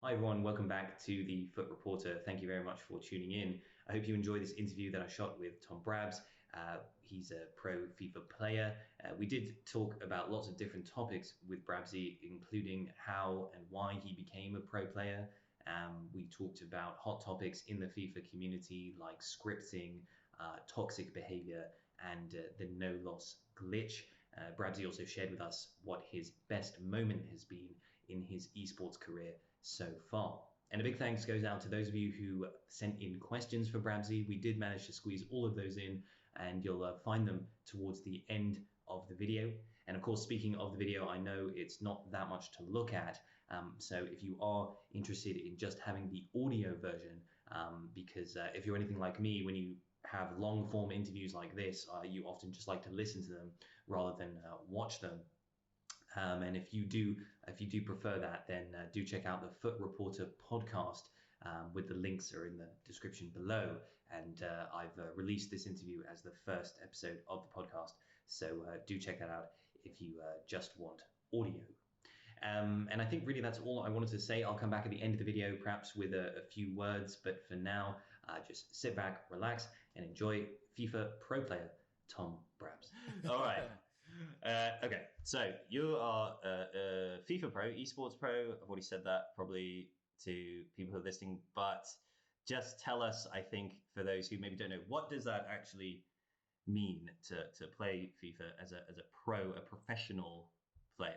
Hi everyone, welcome back to the FUT Reporter. Thank you very much for tuning in. I hope you enjoy this interview that I shot with Tom Brabbs. He's a pro FIFA player. We did talk about lots of different topics with Brabbsy, including how and why he became a pro player. We talked about hot topics in the FIFA community like scripting, toxic behavior, and the no loss glitch. Brabbsy also shared with us what his best moment has been in his esports career so far. And a big thanks goes out to those of you who sent in questions for Brabbsy. We did manage to squeeze all of those in, and you'll find them towards the end of the video. And of course, speaking of the video, I know it's not that much to look at. So if you are interested in just having the audio version, because if you're anything like me, when you have long form interviews like this, you often just like to listen to them rather than watch them. And if you do prefer that, then do check out the FUT Reporter podcast. With the links are in the description below. And I've released this interview as the first episode of the podcast. So do check that out if you just want audio. And I think really that's all I wanted to say. I'll come back at the end of the video, perhaps with a few words. But for now, just sit back, relax, and enjoy FIFA pro player Tom Brabbs. All right. Okay, so you are a FIFA pro, esports pro. I've already said that probably to people who are listening, but just tell us, I think, for those who maybe don't know, what does that actually mean to play FIFA as a pro, a professional player?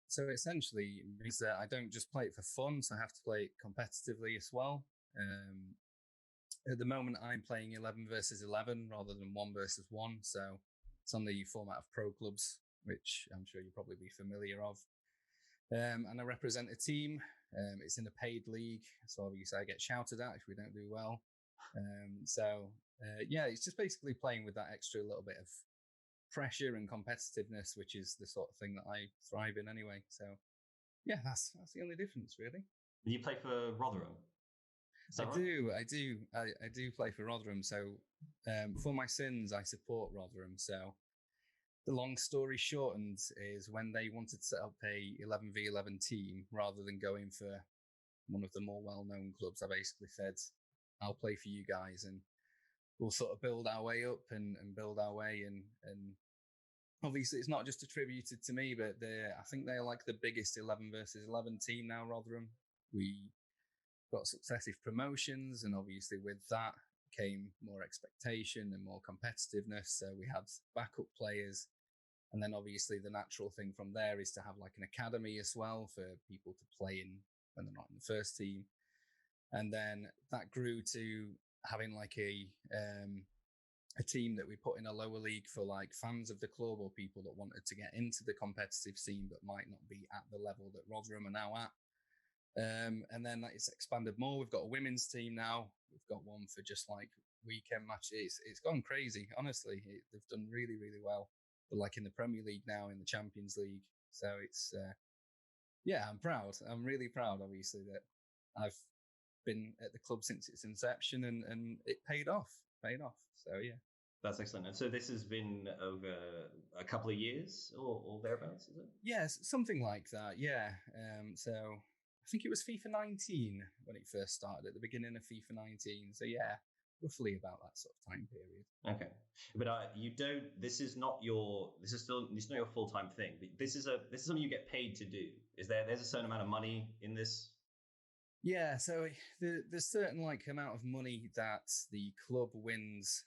So essentially, it means that I don't just play it for fun, so I have to play it competitively as well. At the moment, I'm playing 11 versus 11 rather than 1 versus 1. So it's on the format of pro clubs, which I'm sure you'll probably be familiar of. And I represent a team. It's in a paid league, so obviously I get shouted at if we don't do well. Yeah, it's just basically playing with that extra little bit of pressure and competitiveness, which is the sort of thing that I thrive in anyway. So yeah, that's the only difference really. You play for Rotherham? I do play for Rotherham. So for my sins, I support Rotherham. So the long story shortened is when they wanted to set up a 11v11 team rather than going for one of the more well-known clubs, I basically said, I'll play for you guys and we'll sort of build our way up and build our way. And obviously it's not just attributed to me, but I think they're like the biggest 11 versus 11 team now, Rotherham. We got successive promotions, and obviously with that came more expectation and more competitiveness. So we had backup players, and then obviously the natural thing from there is to have like an academy as well for people to play in when they're not in the first team. And then that grew to having like a team that we put in a lower league for like fans of the club or people that wanted to get into the competitive scene but might not be at the level that Rotherham are now at. And then it's expanded more. We've got a women's team now. We've got one for just like weekend matches. It's gone crazy, honestly. They've done really, really well. But like in the Premier League now, in the Champions League. So it's, yeah, I'm proud. I'm really proud, obviously, that I've been at the club since its inception, and it paid off. So yeah. That's excellent. And so this has been over a couple of years or thereabouts, is it? Yes, something like that. Yeah. So I think it was FIFA 19 when it first started, at the beginning of FIFA 19. So yeah, roughly about that sort of time period. Okay, but you don't. It's not your full-time thing. This is something you get paid to do. There's a certain amount of money in this? Yeah, so there's certain like amount of money that the club wins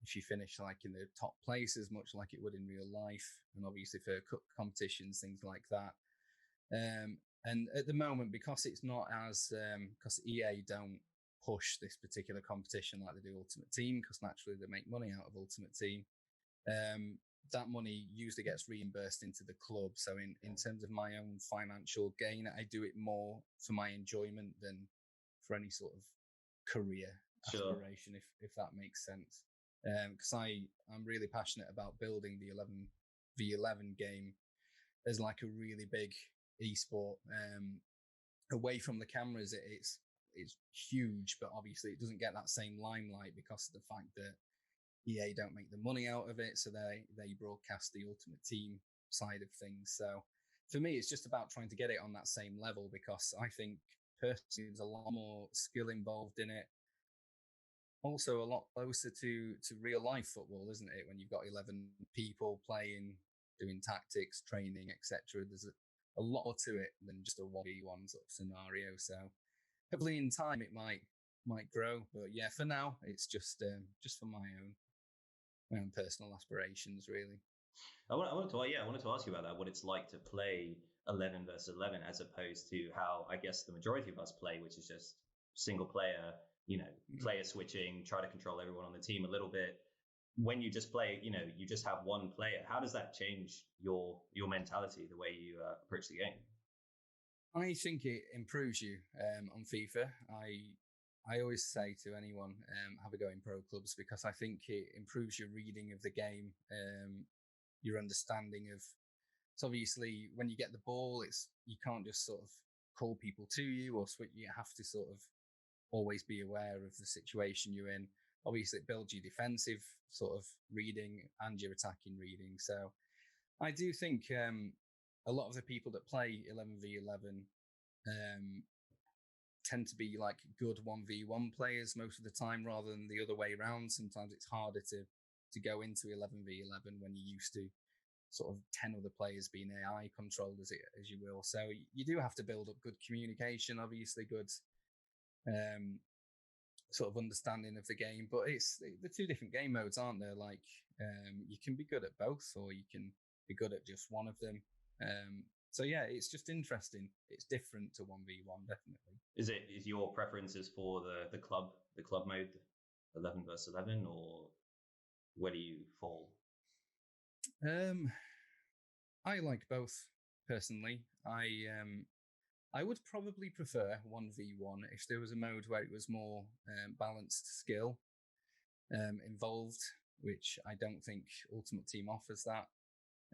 if you finish like in the top places, much like it would in real life, and obviously for cup competitions, things like that. And at the moment, because it's not as because EA don't push this particular competition like they do Ultimate Team, because naturally they make money out of Ultimate Team. That money usually gets reimbursed into the club. So in terms of my own financial gain, I do it more for my enjoyment than for any sort of career aspiration, if that makes sense. Because I'm really passionate about building the 11v11 game as like a really big esport. Away from the cameras, it's huge, but obviously it doesn't get that same limelight because of the fact that EA don't make the money out of it, so they broadcast the Ultimate Team side of things. So for me, it's just about trying to get it on that same level, because I think personally there's a lot more skill involved in it. Also, a lot closer to real life football, isn't it? When you've got 11 people playing, doing tactics, training, etc. There's a lot more to it than just a 1v1 sort of scenario. So hopefully in time it might grow. But yeah, for now it's just for my own personal aspirations, really. I wanted to ask you about that. What it's like to play 11 versus 11, as opposed to how I guess the majority of us play, which is just single player. Player switching, try to control everyone on the team a little bit. When you just play, you just have one player. How does that change your mentality, the way you approach the game? I think it improves you on FIFA. I always say to anyone, have a go in pro clubs, because I think it improves your reading of the game, your understanding of. So obviously, when you get the ball, you can't just sort of call people to you or switch. You have to sort of always be aware of the situation you're in. Obviously, it builds your defensive sort of reading and your attacking reading. So I do think a lot of the people that play 11v11 tend to be like good 1v1 players most of the time, rather than the other way around. Sometimes it's harder to go into 11v11 when you're used to sort of 10 other players being AI controlled, as you will. So you do have to build up good communication, obviously good sort of understanding of the game, but it's the two different game modes, aren't there? Like you can be good at both, or you can be good at just one of them. So yeah, it's just interesting. It's different to 1v1, definitely. Is your preferences for the club mode, 11 versus 11, or where do you fall? I like both personally. I would probably prefer 1v1 if there was a mode where it was more balanced skill involved, which I don't think Ultimate Team offers that.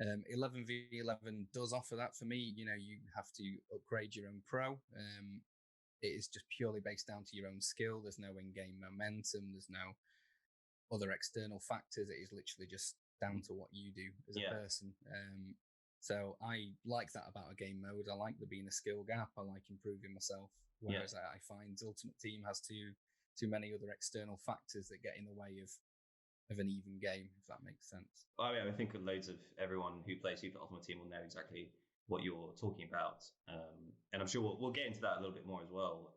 11v11 does offer that for me. You have to upgrade your own pro. It is just purely based down to your own skill. There's no in-game momentum. There's no other external factors. It is literally just down to what you do as a person. So I like that about a game mode. I like there being a skill gap. I like improving myself. Whereas I find Ultimate Team has too many other external factors that get in the way of an even game, if that makes sense. I mean, I think loads of everyone who plays FIFA Ultimate Team will know exactly what you're talking about. And I'm sure we'll get into that a little bit more as well.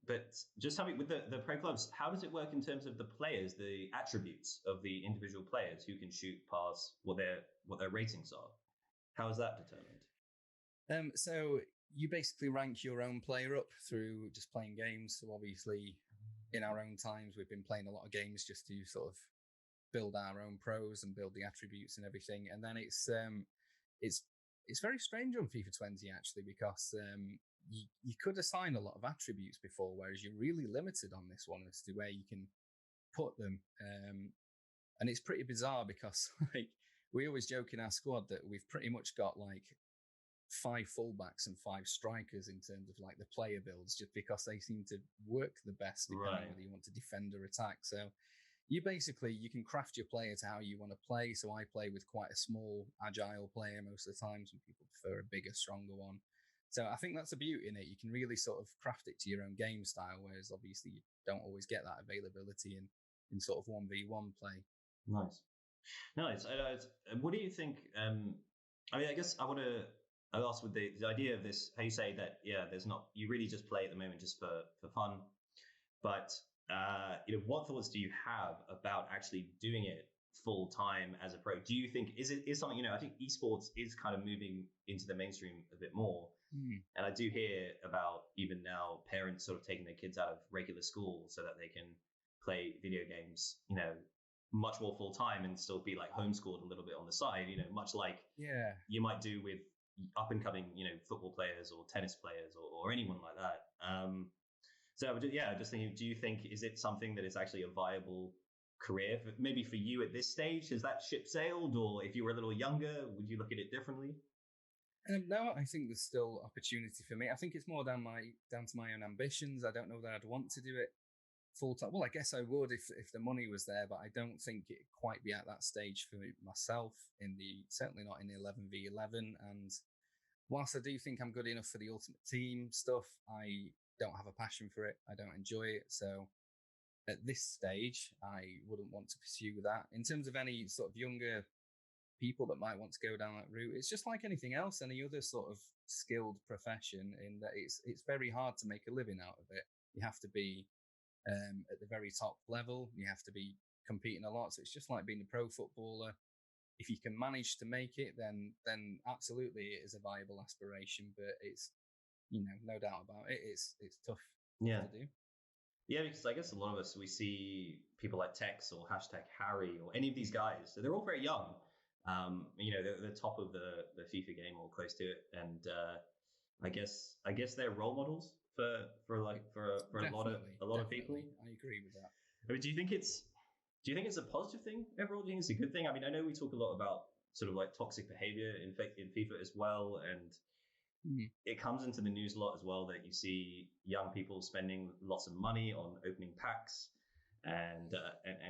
But just tell me, with the pro clubs, how does it work in terms of the players, the attributes of the individual players who can shoot, pass, what their ratings are? How is that determined? So you basically rank your own player up through just playing games. So obviously, in our own times, we've been playing a lot of games just to sort of build our own pros and build the attributes and everything. And then it's very strange on FIFA 20 actually, because you could assign a lot of attributes before, whereas you're really limited on this one as to where you can put them. And it's pretty bizarre because like we always joke in our squad that we've pretty much got like 5 fullbacks and 5 strikers in terms of like the player builds, just because they seem to work the best depending on whether you want to defend or attack. So you can craft your player to how you want to play. So I play with quite a small, agile player most of the time. Some people prefer a bigger, stronger one. So I think that's the beauty in it. You can really sort of craft it to your own game style, whereas obviously you don't always get that availability in sort of 1v1 play. Nice. What do you think? I mean, I guess I'll ask with the idea of this, how you say that, you really just play at the moment just for fun. But, what thoughts do you have about actually doing it full time as a pro? Do you think, is something, I think esports is kind of moving into the mainstream a bit more. And I do hear about even now parents sort of taking their kids out of regular school so that they can play video games, much more full time and still be like homeschooled a little bit on the side, much like you might do with up and coming, football players or tennis players or anyone like that. So just thinking, do you think, is it something that is actually a viable career maybe for you at this stage? Has that ship sailed, or if you were a little younger, would you look at it differently? No, I think there's still opportunity for me. I think it's more down to my own ambitions. I don't know that I'd want to do it full time. Well, I guess I would if the money was there, but I don't think it'd quite be at that stage for myself certainly not in the 11v11. And whilst I do think I'm good enough for the Ultimate Team stuff, I don't have a passion for it. I don't enjoy it. So at this stage, I wouldn't want to pursue that. In terms of any sort of younger people that might want to go down that route, it's just like anything else, any other sort of skilled profession, in that it's very hard to make a living out of it. You have to be at the very top level. You have to be competing a lot. So it's just like being a pro footballer. If you can manage to make it, then absolutely it is a viable aspiration. But it's, no doubt about it, it's tough to do. Yeah, because I guess a lot of us, we see people like Tex or #Harry or any of these guys. So they're all very young. They're the top of the FIFA game or close to it, and I guess they're role models for a lot of people. I agree with that. I mean, do you think it's a positive thing overall? Do you think it's a good thing? I mean, I know we talk a lot about sort of like toxic behavior in FIFA as well, and it comes into the news a lot as well that you see young people spending lots of money on opening packs and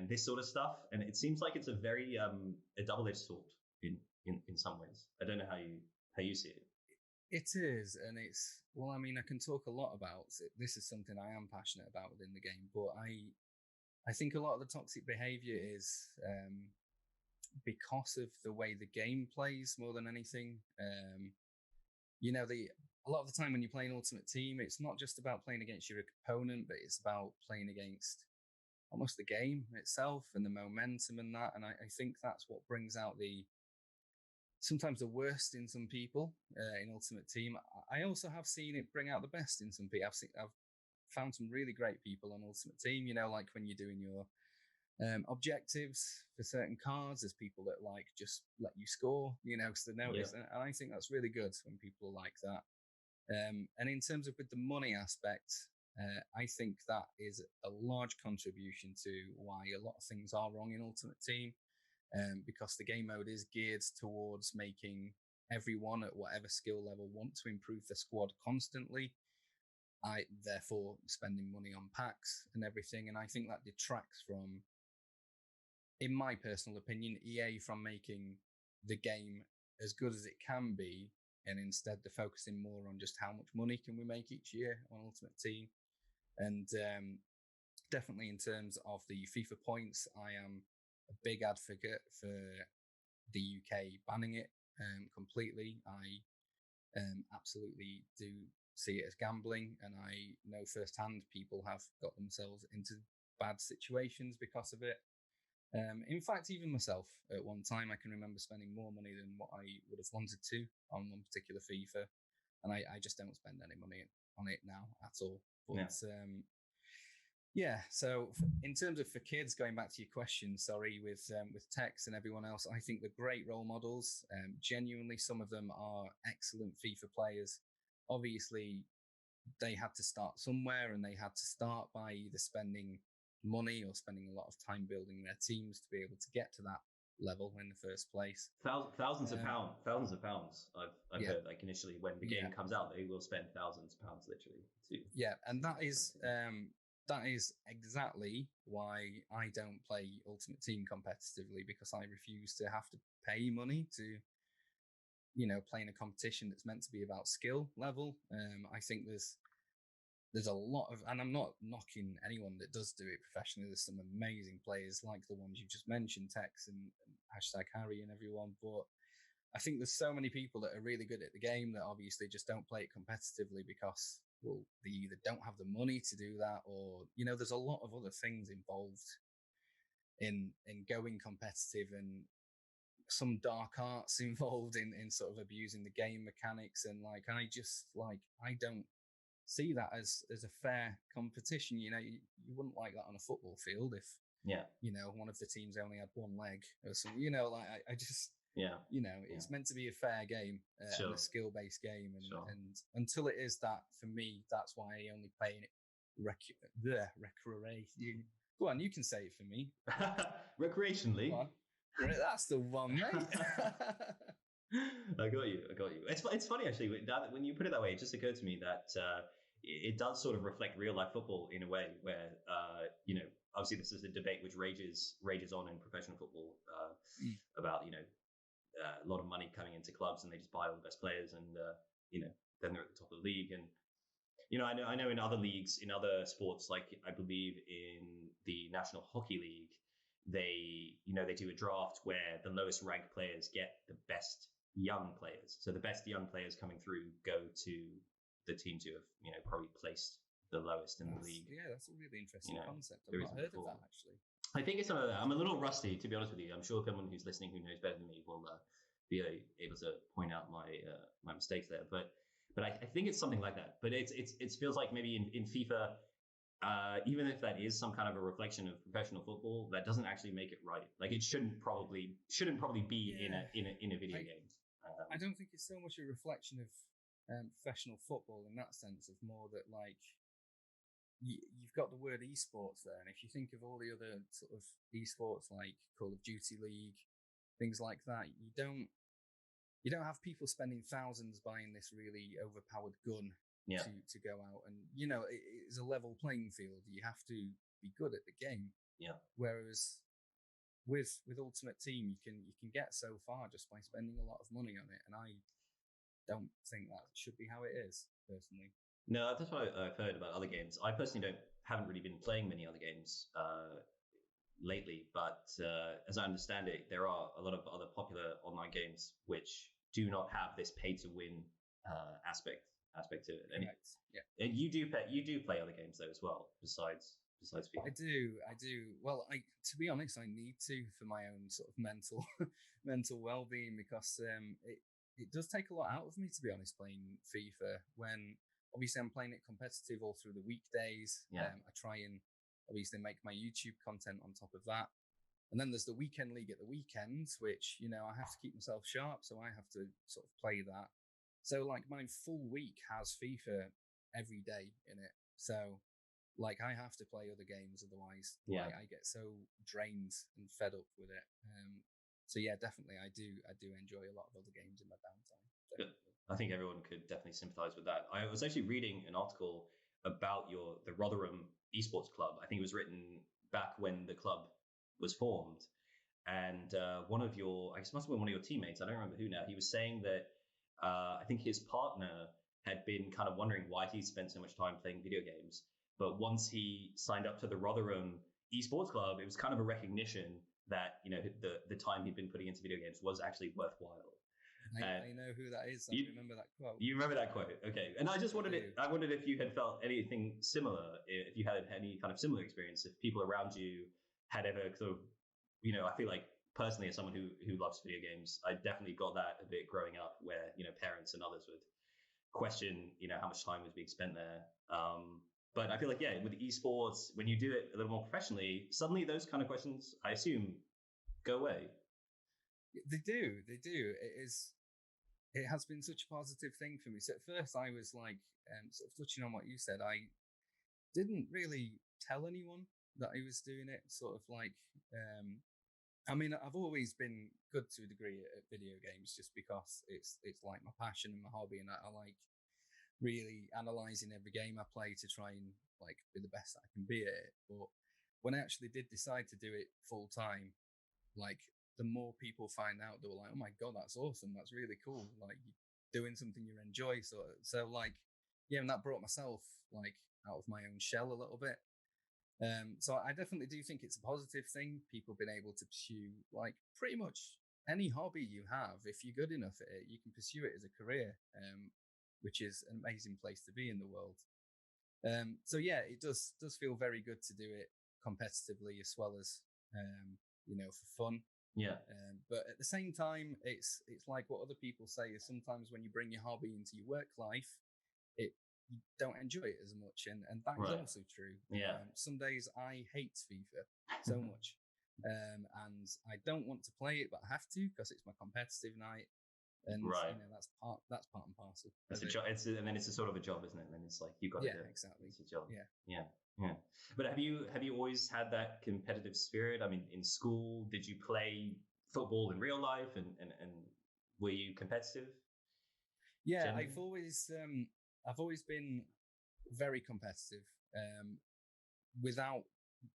this sort of stuff, and it seems like it's a very a double-edged sword in some ways. I don't know how you see it. It is, and it's, well, I mean, I can talk a lot about it. This is something I am passionate about within the game, but I think a lot of the toxic behavior is because of the way the game plays more than anything. A lot of the time when you're playing Ultimate Team, it's not just about playing against your opponent, but it's about playing against almost the game itself and the momentum and that. And I think that's what brings out sometimes the worst in some people in Ultimate Team. I also have seen it bring out the best in some people. I've found some really great people on Ultimate Team, like when you're doing your objectives for certain cards, there's people that like just let you score, because they notice. Yeah. And I think that's really good when people are like that. And in terms of with the money aspect, I think that is a large contribution to why a lot of things are wrong in Ultimate Team, because the game mode is geared towards making everyone at whatever skill level want to improve the squad constantly. Therefore spending money on packs and everything, and I think that detracts from, in my personal opinion, EA from making the game as good as it can be, and instead they're focusing more on just how much money can we make each year on Ultimate Team. And definitely in terms of the FIFA points, I am a big advocate for the UK banning it completely. I absolutely do see it as gambling, and I know firsthand people have got themselves into bad situations because of it. In fact, even myself, at one time, I can remember spending more money than what I would have wanted to on one particular FIFA, and I just don't spend any money on it now at all. But so in terms of for kids, going back to your question, sorry, with Tex and everyone else, I think they're great role models. Genuinely, some of them are excellent FIFA players. Obviously, they had to start somewhere, and they had to start by either spending money or spending a lot of time building their teams to be able to get to that level in the first place. Thousands of pounds. I've heard, like, initially when the game comes out, they will spend thousands of pounds literally. And that is exactly why I don't play Ultimate Team competitively, because I refuse to have to pay money to play in a competition that's meant to be about skill level. I think there's a lot of, and I'm not knocking anyone that does do it professionally. There's some amazing players like the ones you just mentioned, Tex and #Harry and everyone. But I think there's so many people that are really good at the game that obviously just don't play it competitively because, well, they either don't have the money to do that, or, there's a lot of other things involved in going competitive, and some dark arts involved in sort of abusing the game mechanics. And I don't see that as a fair competition. You wouldn't like that on a football field if one of the teams only had one leg or something. It's meant to be a fair game and a skill-based game, and until it is that, for me, that's why I only play in it recreation. Go on, you can say it for me. Recreationally. Go on. That's the one, mate. I got you. It's funny, actually, when you put it that way. It just occurred to me that it does sort of reflect real life football in a way where obviously this is a debate which rages on in professional football about a lot of money coming into clubs, and they just buy all the best players, and then they're at the top of the league. And I know in other leagues, in other sports, like I believe in the National Hockey League, they do a draft where the lowest ranked players get the best young players. So the best young players coming through go to the teams who have probably placed the lowest in the league. Yeah, that's a really interesting concept. I've not heard of that actually. I think it's some of that. I'm a little rusty, to be honest with you. I'm sure someone who's listening who knows better than me will be able to point out my mistakes there. But I think it's something like that. But it feels like maybe in FIFA, even if that is some kind of a reflection of professional football, that doesn't actually make it right. Like it shouldn't probably be in a video game. I don't think it's so much a reflection of professional football in that sense. Of more that like you've got the word esports there, and if you think of all the other sort of esports like Call of Duty League, things like that, you don't have people spending thousands buying this really overpowered gun to go out, and it is a level playing field. You have to be good at the game. Yeah. Whereas with Ultimate Team, you can get so far just by spending a lot of money on it, and I don't think that should be how it is personally. No, that's what I've heard about other games. I personally haven't really been playing many other games lately, but as I understand it, there are a lot of other popular online games which do not have this pay to win aspect to it. And, and you do play other games though as well, besides FIFA. I do. Well, to be honest, I need to for my own sort of mental well-being, because it does take a lot out of me, to be honest, playing FIFA when obviously I'm playing it competitive all through the weekdays. I try and obviously make my YouTube content on top of that. And then there's the weekend league at the weekends, which, I have to keep myself sharp. So I have to sort of play that. So like my full week has FIFA every day in it. So like I have to play other games. Otherwise I get so drained and fed up with it. So yeah, definitely. I do enjoy a lot of other games in my downtime. Good. I think everyone could definitely sympathize with that. I was actually reading an article about the Rotherham Esports Club. I think it was written back when the club was formed. And one of your, I guess it must have been one of your teammates, I don't remember who now, he was saying that I think his partner had been kind of wondering why he spent so much time playing video games. But once he signed up to the Rotherham Esports Club, it was kind of a recognition that, the time he'd been putting into video games was actually worthwhile. I know who that is. I remember that quote. You remember that quote? Okay. And I just wondered if you had felt anything similar, if you had any kind of similar experience, if people around you had ever sort of, I feel like personally as someone who loves video games, I definitely got that a bit growing up where, parents and others would question, how much time was being spent there. But I feel like, with esports, when you do it a little more professionally, suddenly those kind of questions, I assume, go away. They do. It has been such a positive thing for me. So at first I was like, sort of touching on what you said, I didn't really tell anyone that I was doing it. Sort of like, I mean, I've always been good to a degree at video games just because it's like my passion and my hobby, and I like really analysing every game I play to try and like be the best I can be at it. But when I actually did decide to do it full time, like the more people find out, they were like, "Oh my god, that's awesome! That's really cool! Like doing something you enjoy." So like, and that brought myself like out of my own shell a little bit. So I definitely do think it's a positive thing. People being able to pursue like pretty much any hobby you have. If you're good enough at it, you can pursue it as a career, which is an amazing place to be in the world. So yeah, it does feel very good to do it competitively as well as for fun. Yeah. But at the same time, it's like what other people say is sometimes when you bring your hobby into your work life, you don't enjoy it as much, and that is also true. Yeah. Some days I hate FIFA so much, and I don't want to play it, but I have to because it's my competitive night, and that's part and parcel. It's a job. And then it's a sort of a job, isn't it? And then it's like you got to do it. Exactly. It's a job. Yeah. But have you always had that competitive spirit? I mean, in school, did you play football in real life, and were you competitive? Yeah, generally? I've always been very competitive, without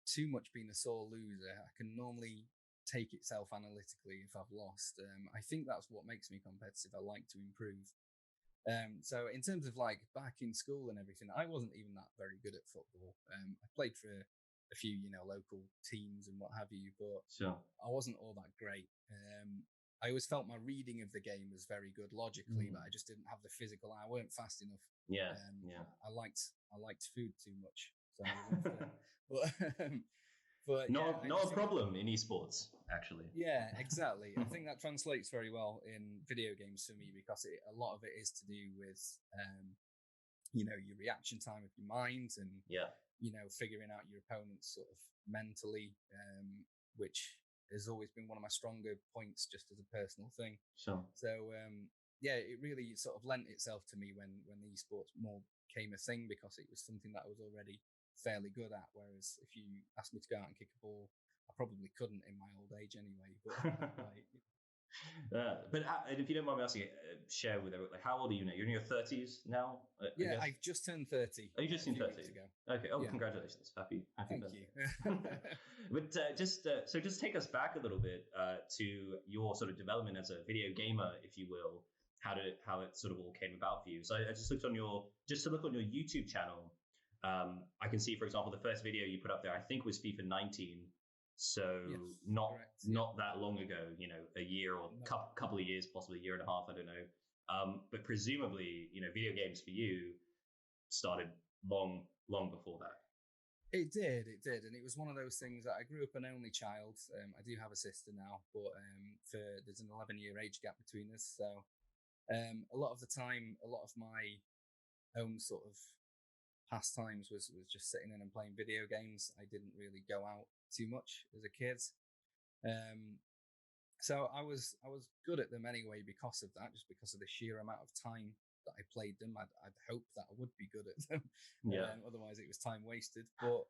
too much being a sore loser. I can normally take itself analytically if I've lost. I think that's what makes me competitive. I like to improve. So in terms of like back in school and everything, I wasn't even that very good at football. I played for a few, local teams and what have you, but Sure. I wasn't all that great. I always felt my reading of the game was very good logically, but I just didn't have the physical. I weren't fast enough. Yeah. I liked food too much, so I was unfair. But not a problem in esports, actually. Yeah, exactly. I think that translates very well in video games for me, because a lot of it is to do with, your reaction time of your mind and, figuring out your opponents sort of mentally, which has always been one of my stronger points just as a personal thing. Sure. So, it really sort of lent itself to me when the esports more became a thing, because it was something that I was already fairly good at. Whereas if you asked me to go out and kick a ball, I probably couldn't in my old age anyway. But if you don't mind me asking, share with everyone, like, how old are you now? You're in your 30s now? I've just turned 30. Oh, you just turned 30? Okay. Oh, congratulations. Happy Thank birthday. You. But just take us back a little bit to your sort of development as a video gamer, if you will. How it sort of all came about for you. So I just looked on your YouTube channel. I can see, for example, the first video you put up there, I think, was FIFA 19. So yes, not that long ago, a year or couple of years, possibly a year and a half, I don't know. But presumably, video games for you started long before that. It did, and it was one of those things that I grew up an only child. I do have a sister now, but there's an 11-year age gap between us, so a lot of the time, a lot of my own sort of pastimes was just sitting in and playing video games. I didn't really go out too much as a kid. So I was good at them anyway because of that, just because of the sheer amount of time that I played them. I'd hope that I would be good at them. Otherwise it was time wasted. But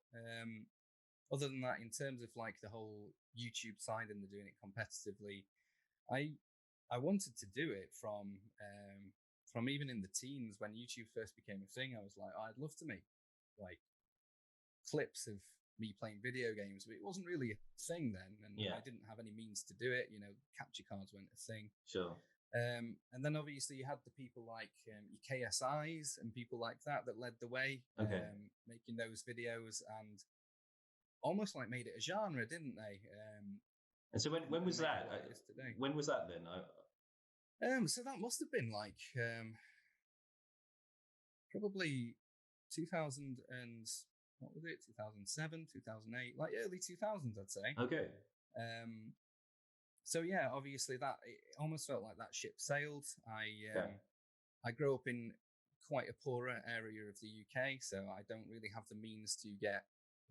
other than that, in terms of like the whole YouTube side and the doing it competitively, I wanted to do it from even in the teens when YouTube first became a thing. I was like, I'd love to make like clips of me playing video games, but it wasn't really a thing then, and I didn't have any means to do it. Capture cards weren't a thing. Sure. And then obviously you had the people like your KSIs and people like that led the way, making those videos, and almost like made it a genre, didn't they? And so when was that? When was that then? So that must have been like probably 2000 and what was it? 2007, 2008, like early 2000s, I'd say. Okay. So yeah, obviously that it almost felt like that ship sailed. I grew up in quite a poorer area of the UK, so I don't really have the means to get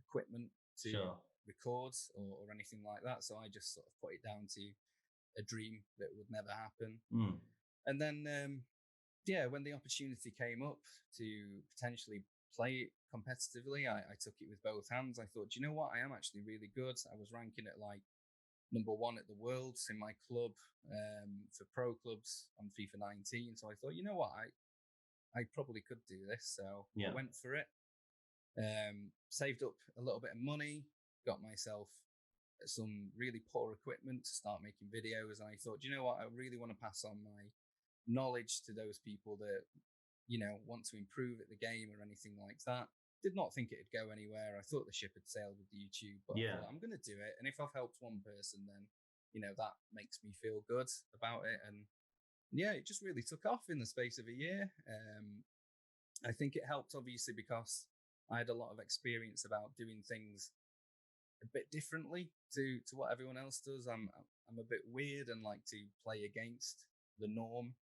equipment to record or anything like that. So I just sort of put it down to a dream that would never happen. And then, when the opportunity came up to potentially play it competitively, I took it with both hands. I thought, you know what, I am actually really good. I was ranking at like number 1 at the world in my club for pro clubs on FIFA 19. So I thought, you know what, I probably could do this. So I went for it, saved up a little bit of money, got myself some really poor equipment to start making videos. And I thought, you know what, I really want to pass on my knowledge to those people that, want to improve at the game or anything like that. Did not think it'd go anywhere. I thought the ship had sailed with YouTube, but I thought, I'm going to do it. And if I've helped one person, then, that makes me feel good about it. And it just really took off in the space of a year. I think it helped, obviously, because I had a lot of experience about doing things a bit differently to what everyone else does. I'm a bit weird and like to play against the norm,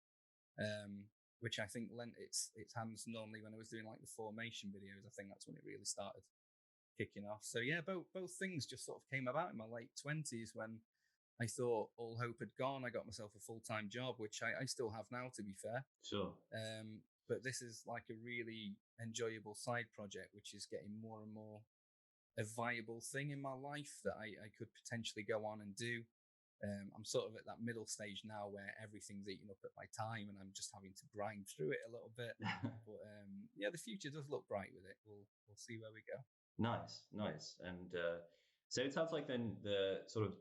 which I think lent its hands normally when I was doing like the formation videos. I think that's when it really started kicking off. So both things just sort of came about in my late 20s when I thought all hope had gone. I got myself a full-time job, which I still have now, to be fair. Sure. But this is like a really enjoyable side project, which is getting more and more a viable thing in my life that I could potentially go on and do. I'm sort of at that middle stage now where everything's eating up at my time and I'm just having to grind through it a little bit. But the future does look bright with it. We'll see where we go. Nice. And so it sounds like then the sort of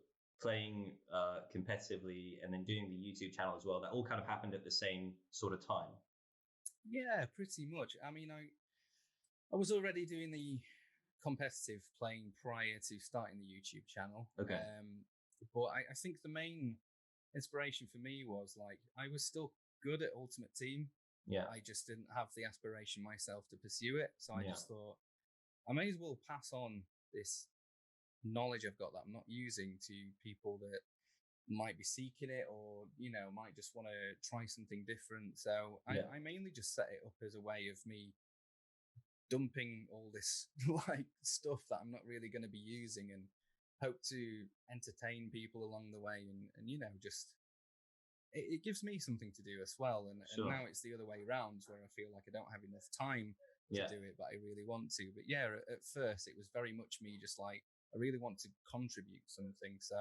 playing competitively, and then doing the YouTube channel as well, that all kind of happened at the same sort of time? Yeah, pretty much. I mean, I was already doing the competitive playing prior to starting the YouTube channel. Okay. But I think the main inspiration for me was like I was still good at Ultimate Team. Yeah. I just didn't have the aspiration myself to pursue it. So I just thought I may as well pass on this knowledge I've got that I'm not using to people that might be seeking it, or might just want to try something different. So I mainly just set it up as a way of me dumping all this like stuff that I'm not really going to be using, and hope to entertain people along the way, and just it gives me something to do as well. And now it's the other way around, where I feel like I don't have enough time to do it, but I really want to. But yeah, at first it was very much me just like, I really want to contribute something. So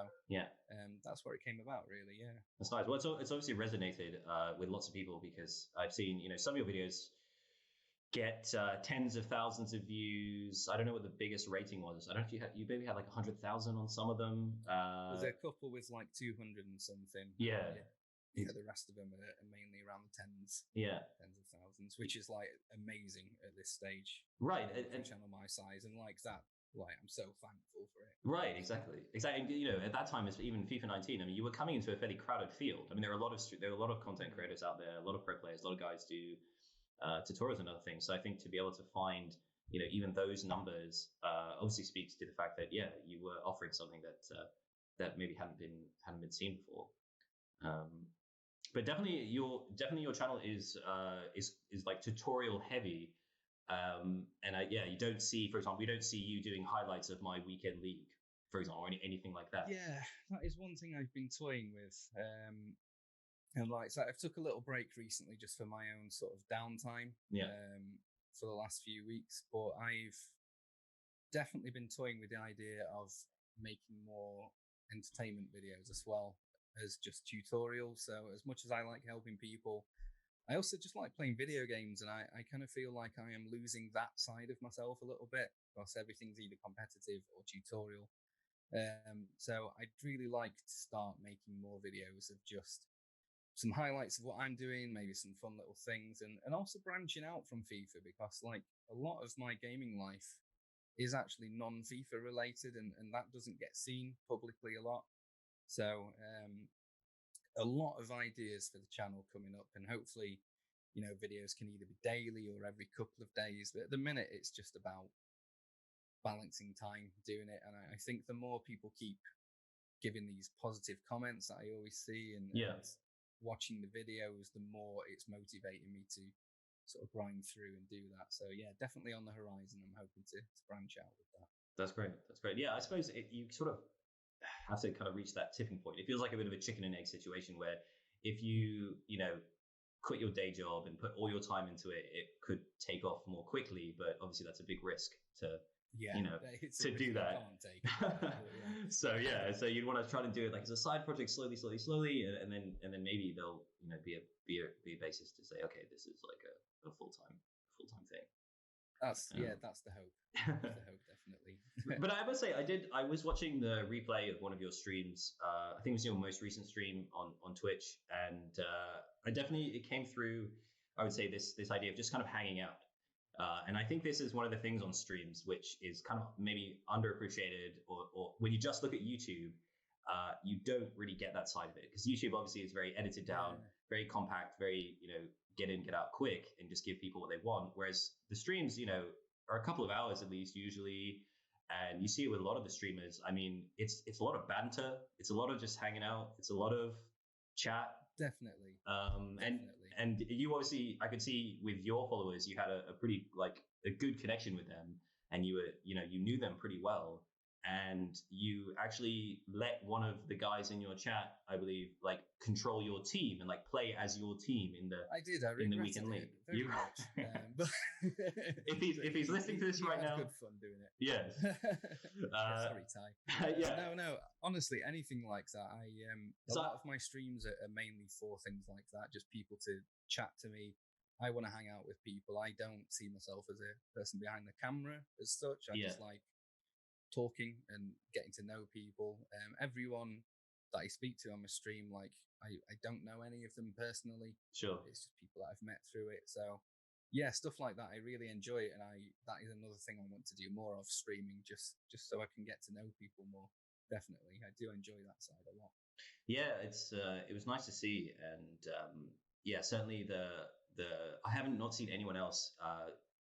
that's where it came about, really. Yeah, that's nice. Well, it's obviously resonated with lots of people, because I've seen some of your videos get tens of thousands of views. I don't know what the biggest rating was. I don't know if you maybe had like 100,000 on some of them. There's a couple with like 200 and something. Yeah. The rest of them are mainly around the tens. Tens of thousands, which is like amazing at this stage. Right. For a channel my size, and like that, like I'm so thankful for it. Right. Exactly. At that time, as even FIFA 19, I mean, you were coming into a fairly crowded field. I mean, there are a lot of content creators out there, a lot of pro players, a lot of guys do tutorials and other things. So I think to be able to find, even those numbers obviously speaks to the fact that you were offering something that maybe hadn't been seen before. But definitely your channel is like tutorial heavy. And you don't see, for example, we don't see you doing highlights of my weekend league, for example, or anything like that. Yeah, that is one thing I've been toying with. And so I've took a little break recently just for my own sort of downtime. For the last few weeks, but I've definitely been toying with the idea of making more entertainment videos as well as just tutorials. So as much as I like helping people, I also just like playing video games, and I kind of feel like I am losing that side of myself a little bit, because everything's either competitive or tutorial. So I'd really like to start making more videos of just some highlights of what I'm doing, maybe some fun little things, and also branching out from FIFA, because like a lot of my gaming life is actually non-FIFA related, and that doesn't get seen publicly a lot. So a lot of ideas for the channel coming up, and hopefully videos can either be daily or every couple of days, but at the minute it's just about balancing time doing it. And I think the more people keep giving these positive comments that I always see, and watching the videos, the more it's motivating me to sort of grind through and do that. So yeah, definitely on the horizon. I'm hoping to branch out with that. That's great. Yeah, I suppose you sort of have to kind of reach that tipping point. It feels like a bit of a chicken and egg situation, where if you quit your day job and put all your time into it, it could take off more quickly. But obviously that's a big risk to to do that. So you'd want to try to do it like as a side project, slowly, and then maybe they'll be a basis to say, okay, this is like a full time thing. That's the hope. That's the hope, definitely. But I must say, I was watching the replay of one of your streams. I think it was your most recent stream on Twitch, and it came through. I would say this idea of just kind of hanging out. And I think this is one of the things on streams which is kind of maybe underappreciated, or when you just look at YouTube, you don't really get that side of it, because YouTube obviously is very edited down, very compact, very get in, get out quick, and just give people what they want. Whereas the streams, are a couple of hours at least usually, and you see it with a lot of the streamers. I mean, it's a lot of banter, it's a lot of just hanging out, it's a lot of chat. Definitely. And you obviously, I could see with your followers, you had a pretty a good connection with them, and you were, you knew them pretty well, and you actually let one of the guys in your chat, I believe, control your team and play as your team in the weekend league. Very much. But if he's listening to this right now, good fun doing it. Yes. Sorry, Ty. No. Honestly, anything like that. A lot of my streams are mainly for things like that. Just people to chat to me. I want to hang out with people. I don't see myself as a person behind the camera as such. I just like talking and getting to know people. Everyone that I speak to on my stream, like I don't know any of them personally. Sure. It's just people that I've met through it. So yeah, stuff like that I really enjoy it, and that is another thing I want to do more of, streaming, just so I can get to know people more. Definitely, I do enjoy that side a lot. Yeah, it was nice to see, and yeah, certainly the I haven't not seen anyone else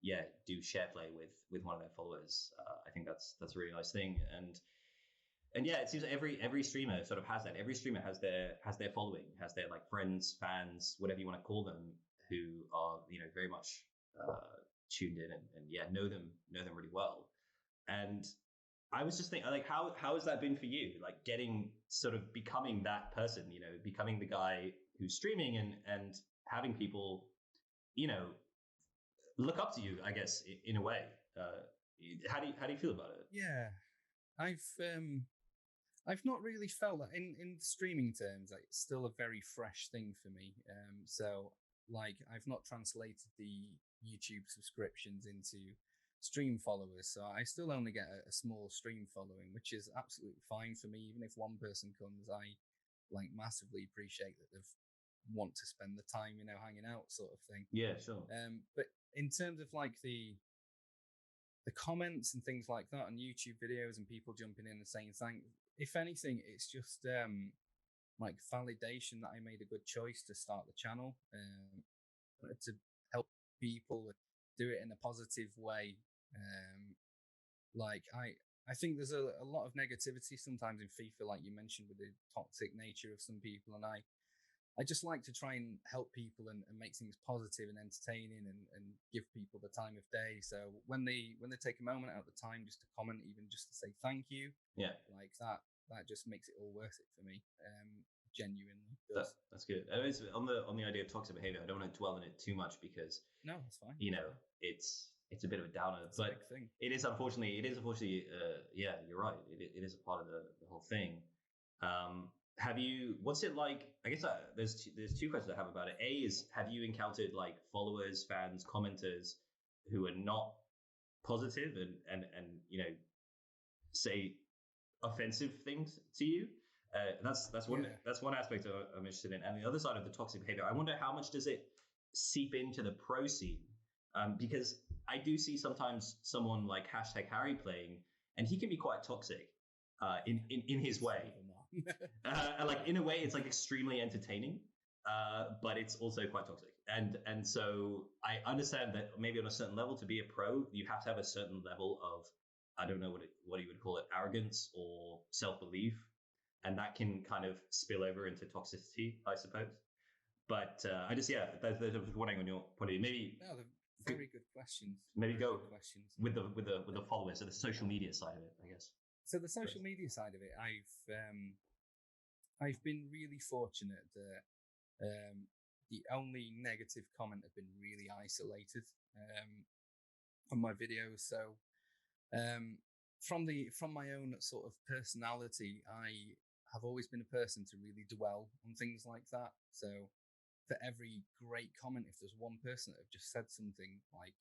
do share play with one of their followers. I think that's a really nice thing, and yeah, it seems like every streamer sort of has that. Every streamer has their following, has their like friends, fans, whatever you want to call them, who are very much tuned in and yeah know them really well. And I was just thinking, like, how has that been for you? Like, becoming that person, becoming the guy who's streaming and having people, look up to you, I guess, in a way. How do you feel about it? Yeah, I've not really felt that in streaming terms. Like, it's still a very fresh thing for me. So like I've not translated the YouTube subscriptions into stream followers, so I still only get a small stream following, which is absolutely fine for me. Even if one person comes, I like massively appreciate that they want to spend the time, hanging out, sort of thing. Yeah, sure. But in terms of like the comments and things like that on YouTube videos and people jumping in and saying thanks, if anything, it's just like validation that I made a good choice to start the channel, to help people do it in a positive way. Like I think there's a lot of negativity sometimes in FIFA, like you mentioned, with the toxic nature of some people, and I just like to try and help people and make things positive and entertaining and give people the time of day. So when they take a moment out of the time just to comment, even just to say thank you, like that just makes it all worth it for me. Genuinely does. That's good. On the idea of toxic behavior, I don't want to dwell on it too much because no, that's fine. It's a bit of a downer, but a big thing. It is unfortunately yeah, you're right. It is a part of the whole thing. What's it like? I guess there's two questions I have about it. A is, have you encountered like followers, fans, commenters who are not positive and say offensive things to you? That's one aspect I'm interested in. And the other side of the toxic behavior, I wonder how much does it seep into the pro scene? Because I do see sometimes someone like #Harry playing, and he can be quite toxic in his way. Like in a way, it's like extremely entertaining, but it's also quite toxic. And so I understand that maybe on a certain level, to be a pro, you have to have a certain level of, I don't know what you would call it, arrogance or self-belief. And that can kind of spill over into toxicity, I suppose. But I just, there's wondering on your point of view. Maybe very good questions. Maybe go with the followers, so the social media side of it, I guess. So the social media side of it, I've been really fortunate that the only negative comment have been really isolated on my videos. So from my own sort of personality, I have always been a person to really dwell on things like that. So for every great comment, if there's one person that have just said something like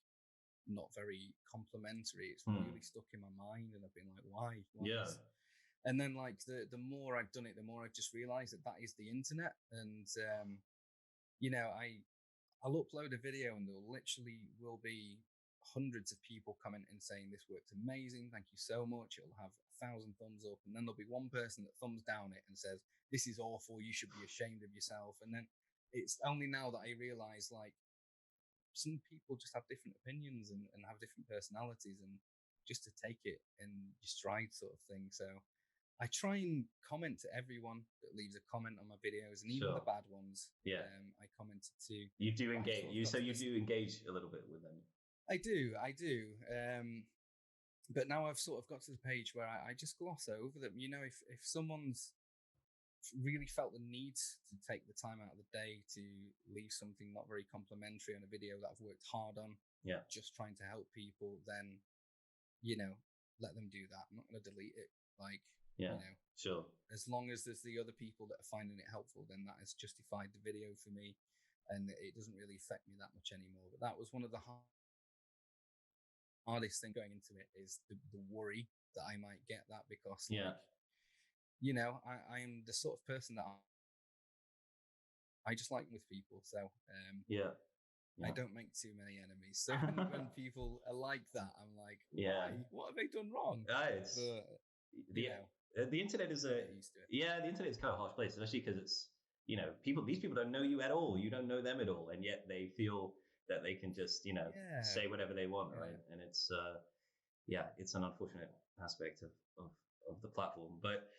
not very complimentary, it's really stuck in my mind, and I've been like, why? Yeah. And then like the more I've done it, the more I've just realized that is the internet. And I'll upload a video and there literally will be hundreds of people commenting saying this worked amazing, thank you so much. It'll have 1,000 thumbs up, and then there'll be one person that thumbs down it and says this is awful, you should be ashamed of yourself. And then it's only now that I realize, like, some people just have different opinions and have different personalities, and just to take it in your stride, sort of thing. So I try and comment to everyone that leaves a comment on my videos, and even the bad ones. I commented to. You do engage. You do engage a little bit with them. I do. But now I've sort of got to the page where I just gloss over them. If someone's really felt the need to take the time out of the day to leave something not very complimentary on a video that I've worked hard on, just trying to help people, then, let them do that. I'm not going to delete it. Sure. As long as there's the other people that are finding it helpful, then that has justified the video for me, and it doesn't really affect me that much anymore. But that was one of the hardest thing going into it, is the worry that I might get that, because Yeah. like, you know, I'm the sort of person that I just like with people. So Yeah. I don't make too many enemies. So when people are like that, I'm like, Yeah. why? What have they done wrong? It's But the the internet is get used to it. the internet is kind of a harsh place, especially because it's, you know, these people don't know you at all. You don't know them at all, and yet they feel that they can just, you know, say whatever they want, right? And it's it's an unfortunate aspect of the platform, but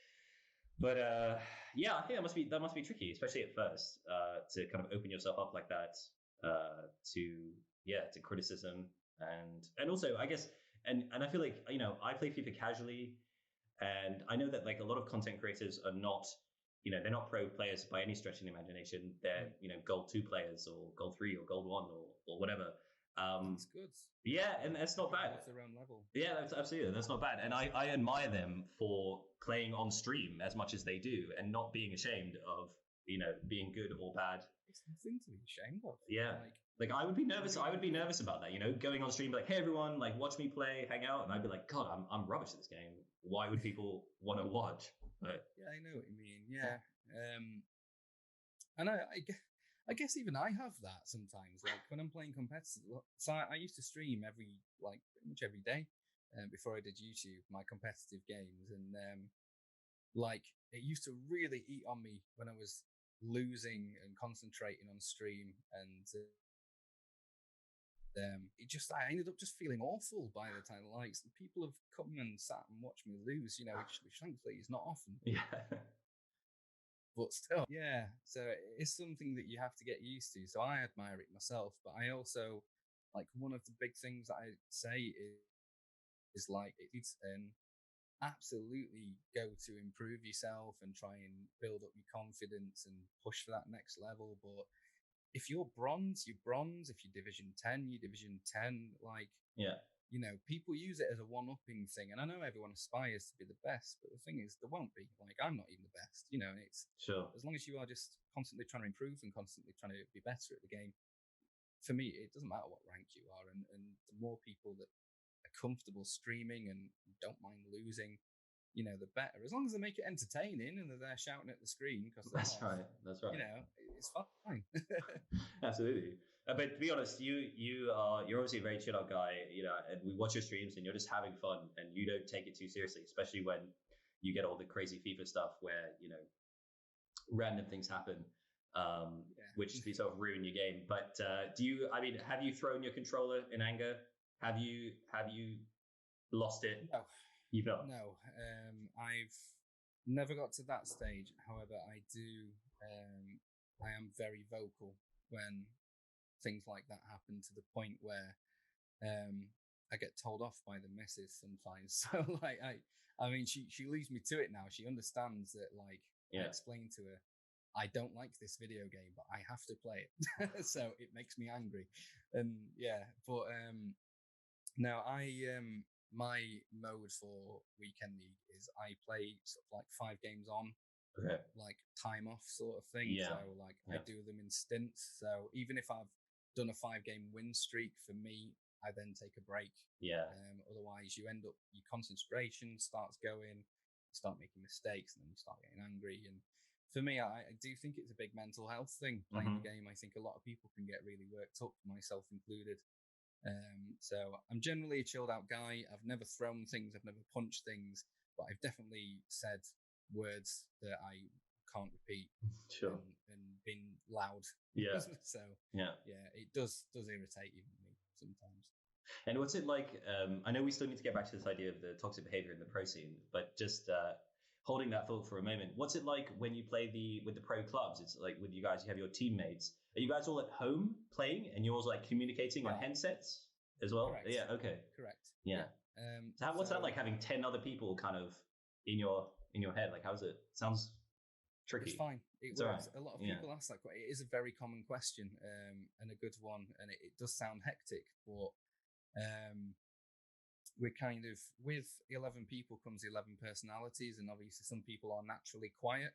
yeah, I think that must be tricky, especially at first, to kind of open yourself up like that, to criticism, and also I guess, and I feel like, you know, I play FIFA casually, and I know that like a lot of content creators are not, you know, they're not pro players by any stretch of the imagination. They're, you know, gold 2 players or gold 3 or gold 1 or whatever. That's good. Yeah, and that's not bad. It's their own level. Yeah, that's absolutely, that's not bad. And I admire them for playing on stream as much as they do and not being ashamed of, you know, being good or bad. It's nothing to be ashamed of. Yeah. Like I would be nervous. I would be nervous about that, you know, going on stream, like, hey everyone, like watch me play, hang out, and I'd be like, God, I'm rubbish at this game. Why would people want to watch? But yeah, I know what you mean. Yeah, and I guess even I have that sometimes. Like when I'm playing competitive, so I used to stream pretty much every day before I did YouTube, my competitive games, and like it used to really eat on me when I was losing and concentrating on stream, and I ended up just feeling awful by the time. Like people have come and sat and watched me lose, you know, which thankfully is not often. Yeah. But still, yeah. So it's something that you have to get used to. So I admire it myself, but I also like one of the big things that I say is like it's absolutely go to improve yourself and try and build up your confidence and push for that next level. But if you're bronze, you're bronze. If you're Division 10, you're Division 10. Like, yeah, you know, people use it as a one-upping thing. And I know everyone aspires to be the best, but the thing is, there won't be. Like, I'm not even the best, you know, and it's sure. As long as you are just constantly trying to improve and constantly trying to be better at the game, for me, it doesn't matter what rank you are. And the more people that are comfortable streaming and don't mind losing, you know, the better. As long as they make it entertaining and they're shouting at the screen. That's right. You know, it's fine. Absolutely. But to be honest, you're obviously a very chill out guy, you know, and we watch your streams and you're just having fun and you don't take it too seriously, especially when you get all the crazy FIFA stuff where, you know, random things happen, which sort of ruin your game. But have you thrown your controller in anger? Have you lost it? No. You've not? No. I've never got to that stage. However, I am very vocal when things like that happen, to the point where I get told off by the missus sometimes. So like I mean she leaves me to it now. She understands that, like, I explain to her, I don't like this video game, but I have to play it. So it makes me angry. And but now my mode for Weekend League is I play sort of like 5 games on, like time off sort of thing. So like I do them in stints. So even if I've done a 5-game win streak, for me, I then take a break. Otherwise, you end up, your concentration starts going, you start making mistakes, and then you start getting angry. And for me, I do think it's a big mental health thing playing the game. I think a lot of people can get really worked up, myself included. So I'm generally a chilled out guy. I've never thrown things, I've never punched things, but I've definitely said words that I can't repeat. Sure. And been loud. So it does irritate even me sometimes. And what's it like? I know we still need to get back to this idea of the toxic behavior in the pro scene, but just holding that thought for a moment, what's it like when you play with the pro clubs? It's like with you guys, you have your teammates. Are you guys all at home playing, and you're all like communicating on headsets as well? Correct. Yeah. Okay. Correct. Yeah. So what's that like, having 10 other people kind of in your head? Like, how's it? Sounds tricky. It's fine. It works. Right. A lot of people ask that question. It is a very common question, and a good one, and it does sound hectic, but we're kind of, with 11 people comes 11 personalities, and obviously some people are naturally quiet.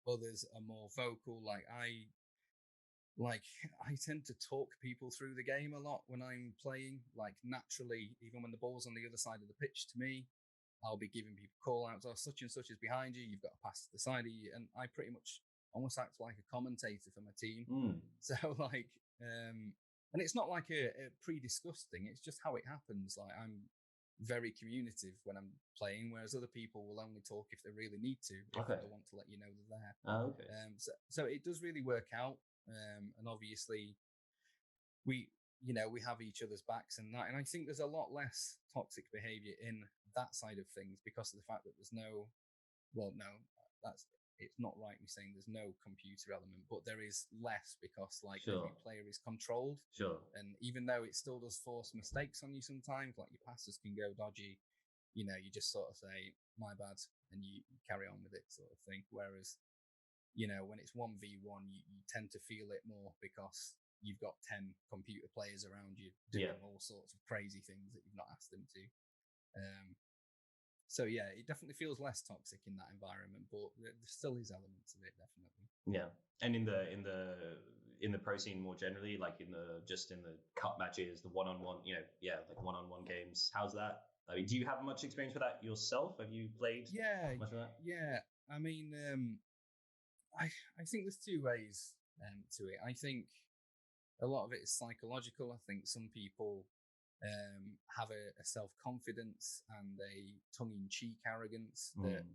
Others are more vocal. Like like I tend to talk people through the game a lot when I'm playing. Like naturally, even when the ball's on the other side of the pitch to me, I'll be giving people call outs. Oh, such and such is behind you. You've got to pass to the side of you. And I pretty much almost act like a commentator for my team. So like, and it's not like a pre-discussed thing. It's just how it happens. Like I'm very communicative when I'm playing, whereas other people will only talk if they really need to, if they want to let you know they're there. Okay. So it does really work out. And obviously we have each other's backs and that. And I think there's a lot less toxic behavior in that side of things because of the fact that there's no, it's not right me saying there's no computer element, but there is less because every player is controlled. Sure. And even though it still does force mistakes on you sometimes, like your passes can go dodgy, you just sort of say, my bad, and you carry on with it sort of thing. Whereas, when it's 1v1, you tend to feel it more because you've got 10 computer players around you doing all sorts of crazy things that you've not asked them to. So yeah, it definitely feels less toxic in that environment, but there still is elements of it, definitely. Yeah, and in the pro scene more generally, like in the cup matches, the one-on-one, like one-on-one games. How's that? I mean, do you have much experience with that yourself? Have you played? Much of that? Yeah. I mean, I think there's two ways to it. I think a lot of it is psychological. I think some people have a self-confidence and a tongue-in-cheek arrogance that,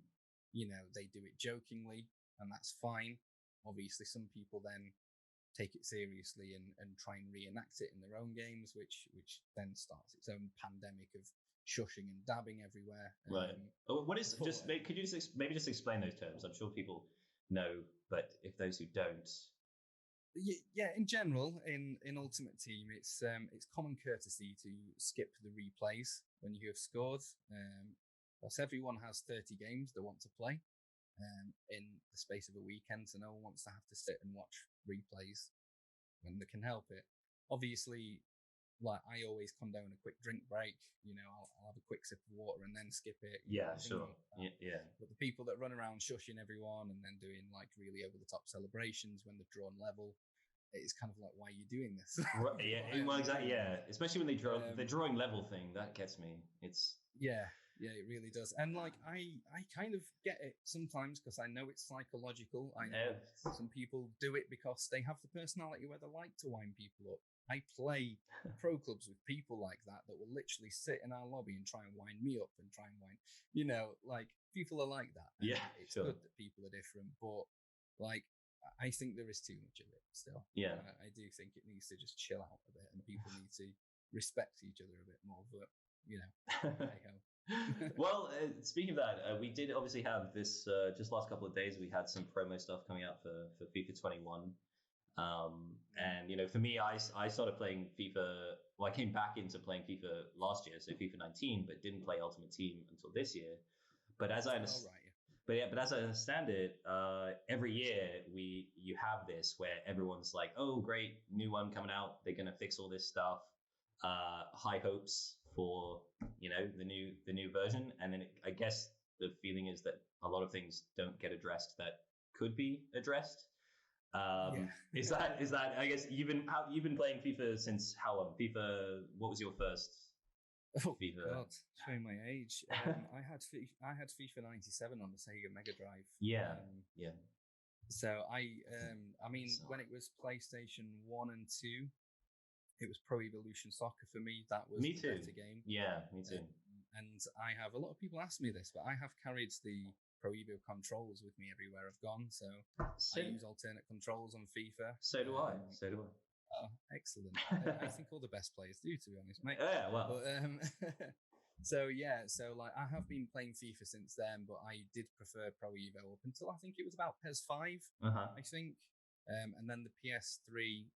they do it jokingly, and that's fine. Obviously, some people then take it seriously and try and reenact it in their own games, which then starts its own pandemic of shushing and dabbing everywhere. Right. What is could you just explain those terms? I'm sure people know, but if those who don't. Yeah, in general, in Ultimate Team, it's common courtesy to skip the replays when you have scored. Because everyone has 30 games they want to play in the space of a weekend, so no one wants to have to sit and watch replays when they can help it. Obviously, like I always condone a quick drink break. I'll have a quick sip of water and then skip it. Sure. Yeah. But the people that run around shushing everyone and then doing like really over the top celebrations when they've drawn level, it's kind of like, why are you doing this? Right, yeah. Well, exactly. Yeah. Especially when they draw the drawing level thing, that gets me. It's yeah, it really does. And like I kind of get it sometimes because I know it's psychological. I know some people do it because they have the personality where they like to wind people up. I play pro clubs with people like that will literally sit in our lobby and try and wind me up and try and wind, like people are like that. And it's good that people are different, but like I think there is too much of it still. Yeah. I do think it needs to just chill out a bit and people need to respect each other a bit more, but Well, speaking of that, we did obviously have this just last couple of days. We had some promo stuff coming out for FIFA 21. And for me, I started playing FIFA. Well, I came back into playing FIFA last year, so FIFA 19, but didn't play Ultimate Team until this year. But as I understand, but as I understand it, every year you have this where everyone's like, "Oh, great, new one coming out. They're gonna fix all this stuff." High hopes for the new version, and then I guess the feeling is that a lot of things don't get addressed that could be addressed. Is that I guess you've been playing FIFA since how long? FIFA, what was your first FIFA? God, showing my age. I had FIFA 97 on the Sega Mega Drive. Yeah. So I mean, when it was PlayStation 1 and 2, it was Pro Evolution Soccer for me. That was the better game. Yeah, me too. And I have a lot of people ask me this, but I have carried the Pro Evo controls with me everywhere I've gone. So I use alternate controls on FIFA. So do I. Oh, excellent. I think all the best players do, to be honest, mate. Yeah, well. But, so like I have been playing FIFA since then, but I did prefer Pro Evo up until I think it was about PES 5, I think. And then the PS3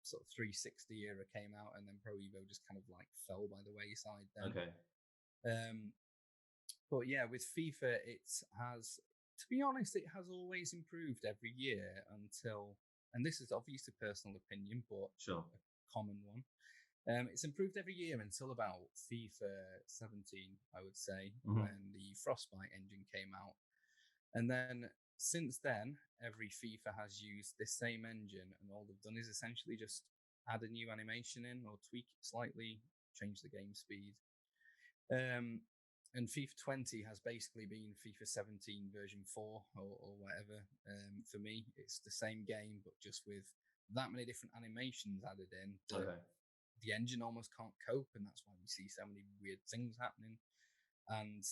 sort of 360 era came out, and then Pro Evo just kind of like fell by the wayside then. Okay. But yeah, with FIFA, it has, to be honest, it has always improved every year until, and this is obviously personal opinion, but sure, a common one. It's improved every year until about FIFA 17, I would say, when the Frostbite engine came out. And then since then, every FIFA has used this same engine, and all they've done is essentially just add a new animation in or tweak it slightly, change the game speed. And FIFA 20 has basically been FIFA 17 version 4 or whatever. For me, it's the same game, but just with that many different animations added in. The engine almost can't cope, and that's why we see so many weird things happening. And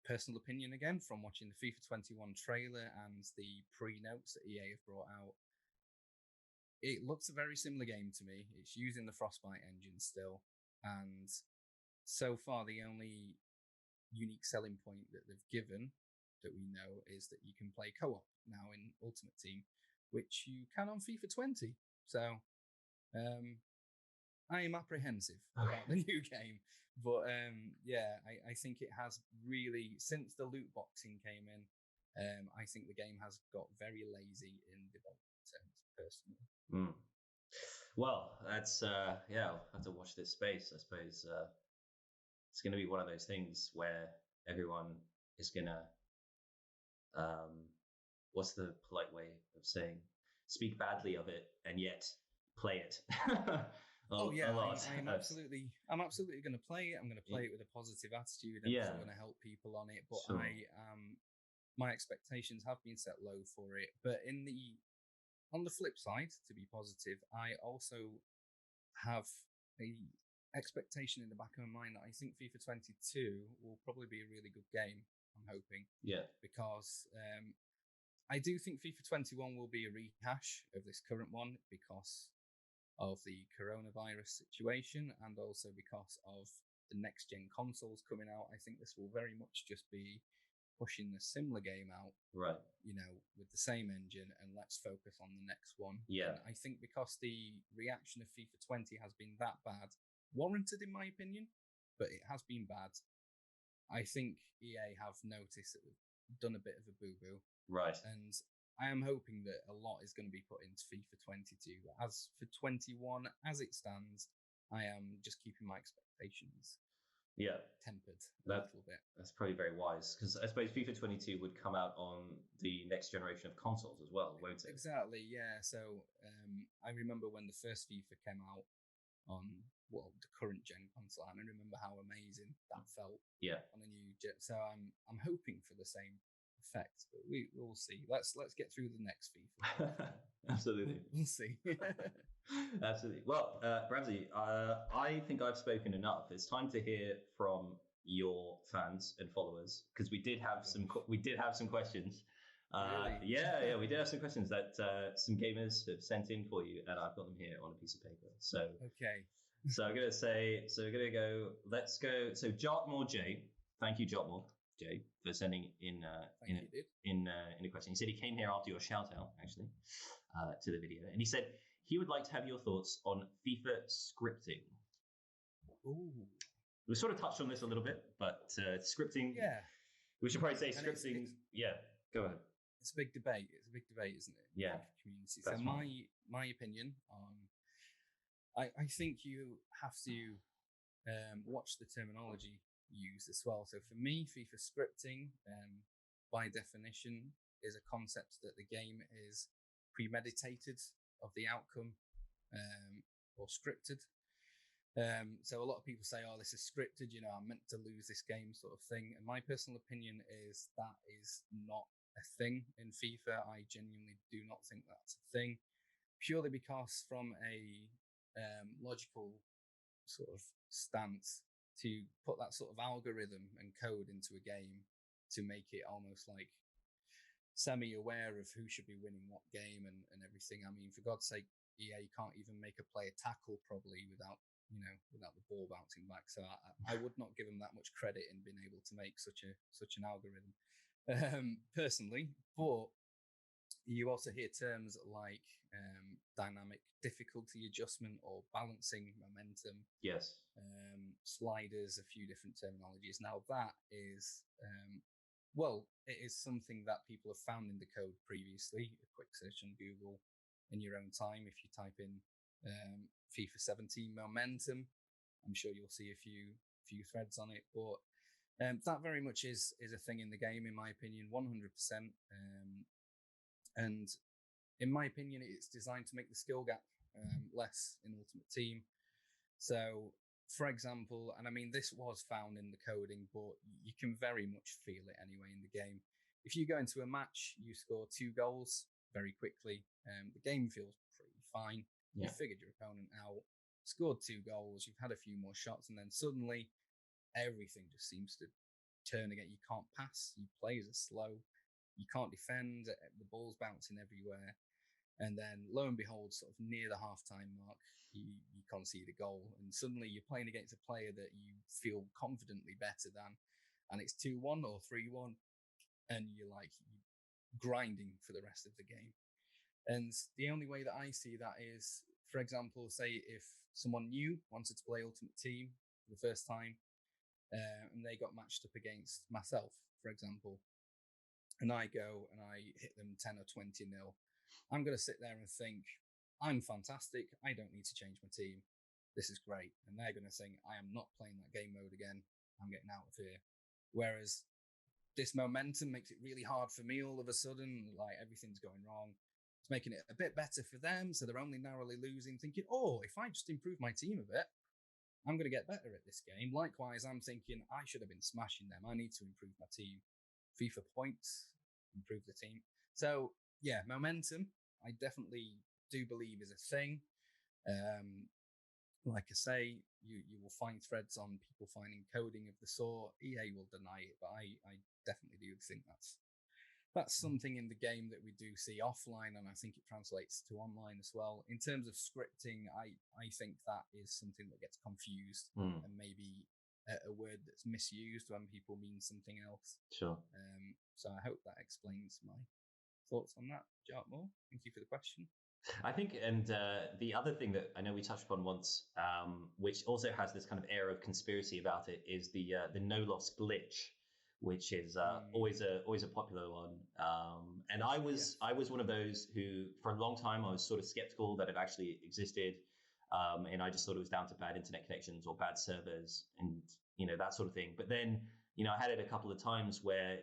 personal opinion again, from watching the FIFA 21 trailer and the pre-notes that EA have brought out, it looks a very similar game to me. It's using the Frostbite engine still, and so far the only unique selling point that they've given that we know is that you can play co-op now in Ultimate Team, which you can on FIFA 20. So I am apprehensive about the new game, but I think it has really, since the loot boxing came in, I think the game has got very lazy in development terms, personally. Well, that's I'll have to watch this space. I suppose it's going to be one of those things where everyone is going to, what's the polite way of saying, speak badly of it and yet play it. I'm absolutely going to play it. I'm going to play it with a positive attitude, and I'm going to help people on it. But sure. My expectations have been set low for it. But on the flip side, to be positive, I also have a expectation in the back of my mind that I think FIFA 22 will probably be a really good game. I'm hoping, because I do think FIFA 21 will be a rehash of this current one because of the coronavirus situation, and also because of the next gen consoles coming out. I think this will very much just be pushing the similar game out, right? With the same engine, and let's focus on the next one. Yeah, and I think because the reaction of FIFA 20 has been that bad, warranted in my opinion, but it has been bad. I think EA have noticed that they've done a bit of a boo-boo, right? And I am hoping that a lot is going to be put into FIFA 22. As for 21, as it stands, I am just keeping my expectations tempered a little bit. That's probably very wise, because I suppose FIFA 22 would come out on the next generation of consoles as well, won't it? Exactly, yeah. So I remember when the first FIFA came out on the current gen console, and I remember how amazing that felt on a new gen. So I'm hoping for the same effect, but we'll see. Let's get through the next FIFA. Absolutely. We'll see. Absolutely. Well, Brabbsy, I think I've spoken enough. It's time to hear from your fans and followers, because we did have some questions. Really? Yeah, we did have some questions that some gamers have sent in for you, and I've got them here on a piece of paper. So okay. So I'm gonna say, so we're gonna go. Let's go. So Jartmore J, thank you Jartmore J for sending in a question. He said he came here after your shout out actually to the video, and he said he would like to have your thoughts on FIFA scripting. Ooh. We sort of touched on this a little bit, but scripting. Yeah. We should probably say scripting. Go ahead. It's a big debate. It's a big debate, isn't it? Yeah. Community. So my opinion on, I think you have to watch the terminology used as well. So for me, FIFA scripting, by definition, is a concept that the game is premeditated of the outcome, or scripted. So a lot of people say, oh, this is scripted, I'm meant to lose this game sort of thing. And my personal opinion is that is not a thing in FIFA. I genuinely do not think that's a thing, purely because from a logical sort of stance, to put that sort of algorithm and code into a game to make it almost like semi-aware of who should be winning what game and everything. I mean, for God's sake, EA can't even make a player tackle probably without the ball bouncing back. So I would not give them that much credit in being able to make such an algorithm, personally. But you also hear terms like dynamic difficulty adjustment or balancing momentum. Yes. Sliders, a few different terminologies. Now that is, it is something that people have found in the code previously. A quick search on Google in your own time, if you type in FIFA 17 momentum, I'm sure you'll see a few threads on it. But That very much is a thing in the game, in my opinion, 100%. And in my opinion, it's designed to make the skill gap less in Ultimate Team. So, for example, and I mean, this was found in the coding, but you can very much feel it anyway in the game. If you go into a match, you score 2 goals very quickly, the game feels pretty fine. Yeah. You figured your opponent out, scored 2 goals, you've had a few more shots, and then suddenly everything just seems to turn again. You can't pass, your players are slow, you can't defend, the ball's bouncing everywhere. And then, lo and behold, sort of near the halftime mark, you concede a goal, and suddenly you're playing against a player that you feel confidently better than, and it's 2-1 or 3-1, and you're grinding for the rest of the game. And the only way that I see that is, for example, say if someone new wanted to play Ultimate Team for the first time, and they got matched up against myself, for example, and I go and I hit them 10 or 20-0, I'm going to sit there and think, I'm fantastic, I don't need to change my team, this is great. And they're going to think, I am not playing that game mode again, I'm getting out of here. Whereas this momentum makes it really hard for me all of a sudden, like everything's going wrong. It's making it a bit better for them, so they're only narrowly losing, thinking, oh, if I just improve my team a bit, I'm going to get better at this game. Likewise, I'm thinking, I should have been smashing them, I need to improve my team. FIFA points, improve the team. So, yeah, momentum, I definitely do believe is a thing. Like I say, you will find threads on people finding coding of the sort. EA will deny it, but I definitely do think that's something in the game that we do see offline, and I think it translates to online as well. In terms of scripting, I think that is something that gets confused and maybe a word that's misused when people mean something else. Sure. So I hope that explains my thoughts on that. Jartmore, thank you for the question. I think, and the other thing that I know we touched upon once, which also has this kind of air of conspiracy about it, is the no loss glitch, which is always a popular one. And I was one of those who, for a long time, I was sort of skeptical that it actually existed, and I just thought it was down to bad internet connections or bad servers, and that sort of thing. But then I had it a couple of times where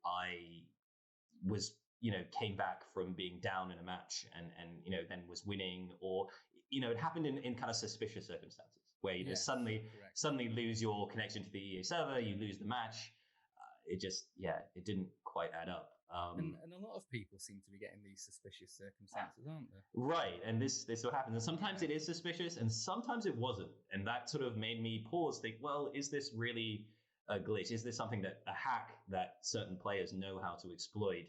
I was came back from being down in a match and then was winning, or it happened in kind of suspicious circumstances where suddenly lose your connection to the EA server, you lose the match. It didn't quite add up. And a lot of people seem to be getting these suspicious circumstances, aren't they? Right, and this what happens. And sometimes it is suspicious, and sometimes it wasn't. And that sort of made me pause, think, well, is this really a glitch? Is this something a hack that certain players know how to exploit?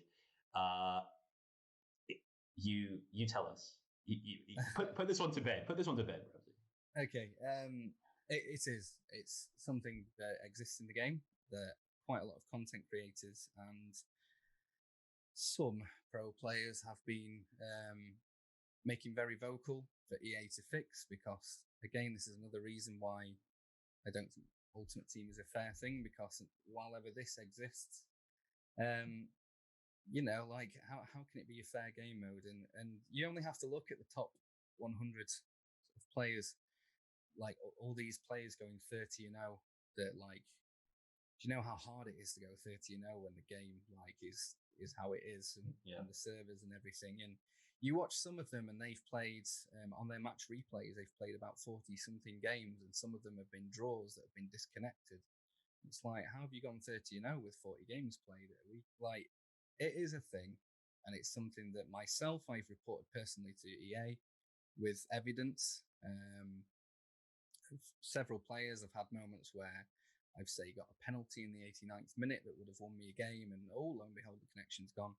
You tell us. You put this one to bed. Put this one to bed, Brabbsy. Okay. It's something that exists in the game that quite a lot of content creators and some pro players have been making very vocal for EA to fix, because again, this is another reason why I don't think Ultimate Team is a fair thing, because while ever this exists, how can it be a fair game mode? And you only have to look at the top 100 of players, like all these players going 30-0, that do you know how hard it is to go 30-0 when the game is how it is, and the servers and everything? And you watch some of them and they've played on their match replays, they've played about 40 something games, and some of them have been draws that have been disconnected. It's like, how have you gone 30-0 with 40 games played at a week? It is a thing, and it's something that I've reported personally to EA with evidence. Several players have had moments where I've got a penalty in the 89th minute that would have won me a game, and lo and behold, the connection's gone.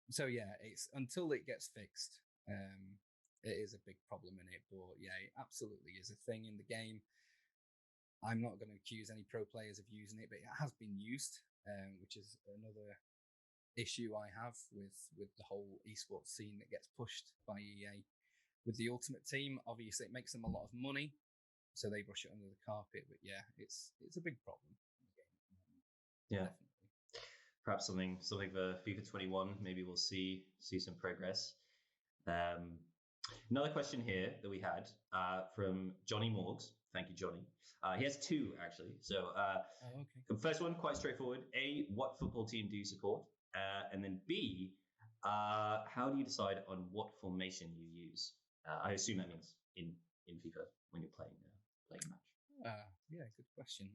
So yeah, it's until it gets fixed, it is a big problem in it. But yeah, it absolutely is a thing in the game. I'm not going to accuse any pro players of using it, but it has been used, which is another issue I have with the whole esports scene that gets pushed by EA. With the Ultimate Team, obviously it makes them a lot of money, so they brush it under the carpet. But yeah, it's a big problem in the game. Yeah, definitely. Perhaps something for FIFA 21. Maybe we'll see some progress. Another question here that we had from Johnny Morgs. Thank you, Johnny. He has two, actually. So okay. The first one, quite straightforward. A, what football team do you support? And then B, how do you decide on what formation you use? I assume that means in FIFA when you're playing a match. Yeah, good question.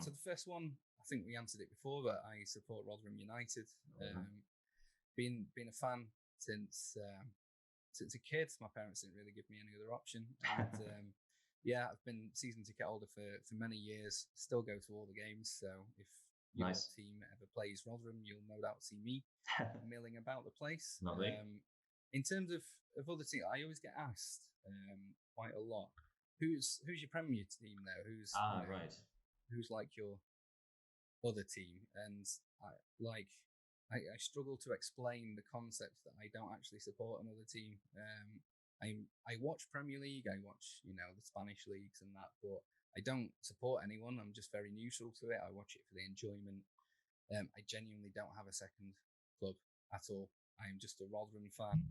So the first one, I think we answered it before, but I support Rotherham United. Been a fan since a kid. My parents didn't really give me any other option. And yeah, I've been season ticket holder for many years. Still go to all the games. So if your team ever plays Rotherham, you'll no doubt see me milling about the place. In terms of other teams, I always get asked quite a lot. Who's your Premier team though? Who's who's like your other team? And I struggle to explain the concept that I don't actually support another team. I watch Premier League, I watch the Spanish leagues and that, but I don't support anyone. I'm just very neutral to it. I watch it for the enjoyment. I genuinely don't have a second club at all. I am just a Rotherham fan,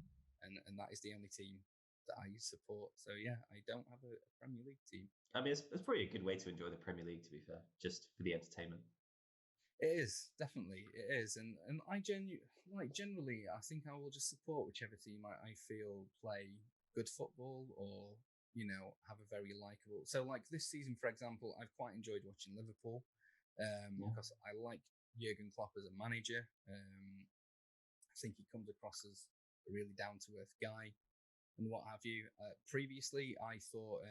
and that is the only team that I support. So yeah, I don't have a Premier League team. I mean, it's probably a good way to enjoy the Premier League, to be fair, just for the entertainment. It is, definitely, it is. And I generally, I think I will just support whichever team I feel play good football or, have a very likeable. So like this season, for example, I've quite enjoyed watching Liverpool because I like Jurgen Klopp as a manager. I think he comes across as a really down-to-earth guy and what have you. Previously, I thought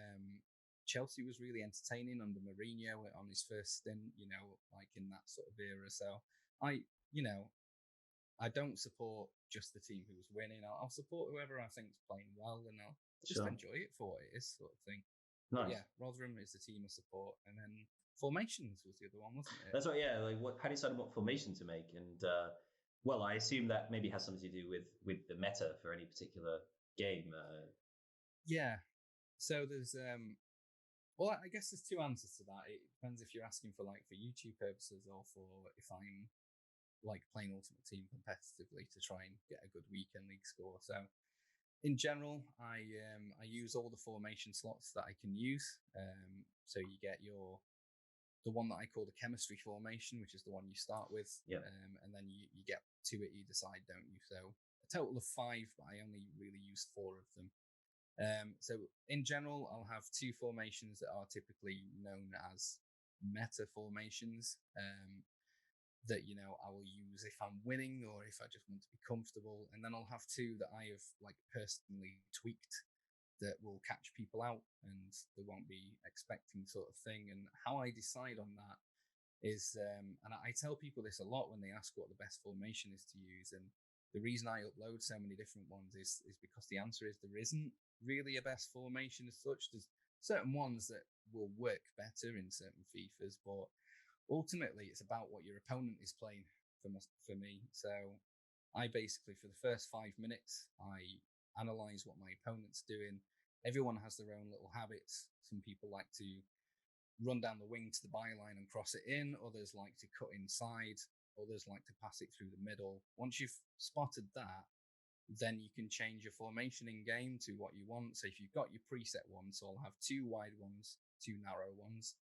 Chelsea was really entertaining under Mourinho on his first stint, like in that sort of era. So I don't support just the team who's winning. I'll support whoever I think's playing well, and I'll just enjoy it for what it is, sort of thing. Nice. But yeah, Rotherham is the team I support, and then formations was the other one, wasn't it? That's right. Yeah, like how do you decide what formation to make? And well, I assume that maybe has something to do with the meta for any particular game. Yeah. So there's well, I guess there's two answers to that. It depends if you're asking for YouTube purposes or for if I'm playing Ultimate Team competitively to try and get a good weekend league score. So in general, I use all the formation slots that I can use. So you get the one that I call the chemistry formation, which is the one you start with. And then you get two at either side, don't you? So a total of 5, but I only really use 4 of them. So in general, I'll have 2 formations that are typically known as meta formations that, I will use if I'm winning or if I just want to be comfortable. And then I'll have 2 that I have personally tweaked that will catch people out and they won't be expecting sort of thing. And how I decide on that is, and I tell people this a lot when they ask what the best formation is to use. And the reason I upload so many different ones is because the answer is there isn't really a best formation as such. There's certain ones that will work better in certain FIFAs, but ultimately it's about what your opponent is playing for me. So I basically, for the first 5 minutes, I analyze what my opponent's doing. Everyone has their own little habits. Some people like to run down the wing to the byline and cross it in. Others like to cut inside. Others like to pass it through the middle. Once you've spotted that, then you can change your formation in game to what you want. So if you've got your preset ones, so I'll have 2 wide ones, 2 narrow ones.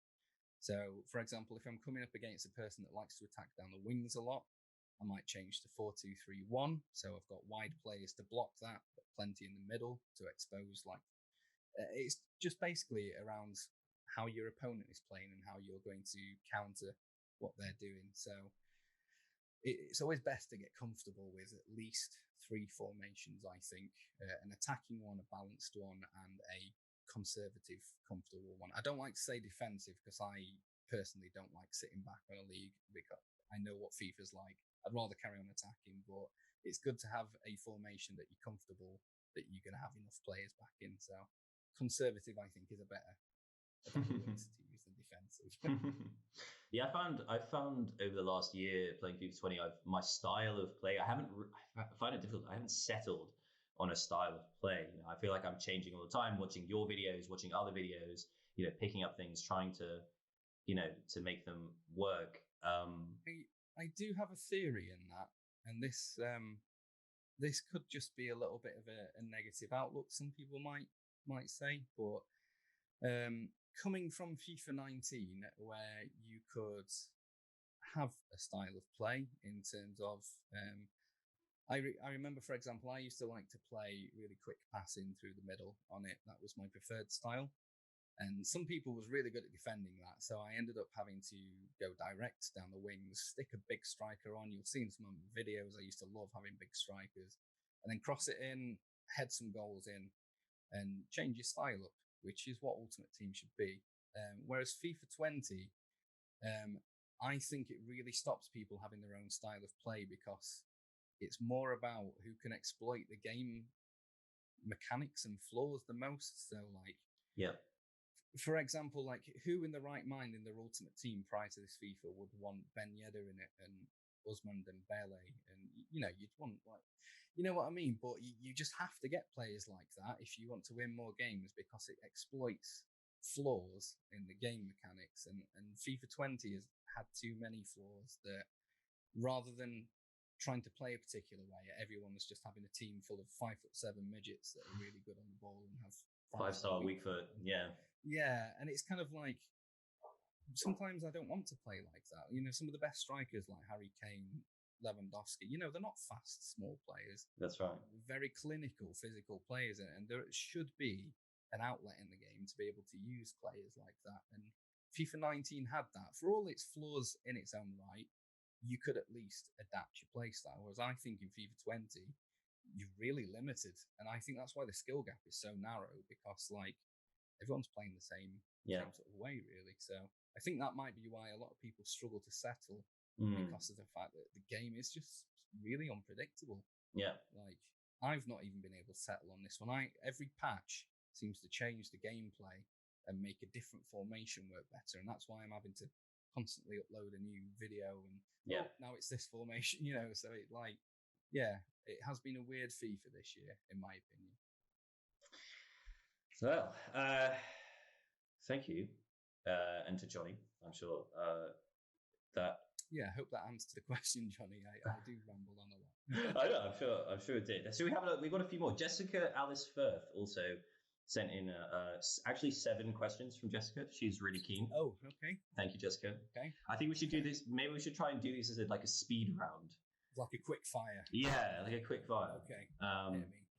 So for example, if I'm coming up against a person that likes to attack down the wings a lot, I might change to 4-2-3-1. So I've got wide players to block that, but plenty in the middle to expose. It's just basically around how your opponent is playing and how you're going to counter what they're doing. So it's always best to get comfortable with at least 3 formations, I think. An attacking one, a balanced one, and a conservative, comfortable one. I don't like to say defensive because I personally don't like sitting back on a league because I know what FIFA's like. I'd rather carry on attacking, but it's good to have a formation that you're comfortable that you're going to have enough players back in. So conservative, I think, is a better way to use than defensive. Yeah, I found over the last year playing FIFA 20, my style of play, I find it difficult. I haven't settled on a style of play. I feel like I'm changing all the time, watching your videos, watching other videos, picking up things, trying to, to make them work. I do have a theory in that, and this this could just be a little bit of a negative outlook, some people might say, but coming from FIFA 19, where you could have a style of play in terms of, I remember, for example, I used to like to play really quick passing through the middle on it. That was my preferred style. And some people was really good at defending that. So I ended up having to go direct down the wings, stick a big striker on. You'll see in some of my videos, I used to love having big strikers. And then cross it in, head some goals in, and change your style up, which is what Ultimate Team should be. Whereas FIFA 20, I think it really stops people having their own style of play, because it's more about who can exploit the game mechanics and flaws the most. So, like, yeah. For example, like, who in the right mind in their Ultimate Team prior to this FIFA would want Ben Yedder in it and Ousmane Dembele, and you'd want, like, you know what I mean? But you just have to get players like that if you want to win more games, because it exploits flaws in the game mechanics, and FIFA 20 has had too many flaws that, rather than trying to play a particular way, everyone's just having a team full of 5'7" midgets that are really good on the ball and have 5-star weak foot. Yeah, and it's kind of like, sometimes I don't want to play like that. Some of the best strikers like Harry Kane, Lewandowski, they're not fast, small players. That's right. Very clinical, physical players, and there should be an outlet in the game to be able to use players like that. And FIFA 19 had that. For all its flaws in its own right, you could at least adapt your play style. Whereas I think in FIFA 20, you're really limited. And I think that's why the skill gap is so narrow, because, like, everyone's playing the same sort of way, really. So I think that might be why a lot of people struggle to settle, because of the fact that the game is just really unpredictable. Yeah. Like, I've not even been able to settle on this one. Every patch seems to change the gameplay and make a different formation work better. And that's why I'm having to constantly upload a new video and now it's this formation, so it has been a weird FIFA this year, in my opinion. Well, thank you, and to Johnny. I'm sure that. Yeah, I hope that answered the question, Johnny. I do ramble on a lot. I know. I'm sure it did. So we've got a few more. Jessica Alice Firth also sent in actually 7 questions from Jessica. She's really keen. Oh, okay. Thank you, Jessica. Okay. I think we should do this. Maybe we should try and do this as a speed round. Like a quick fire. Yeah, like a quick fire. Okay.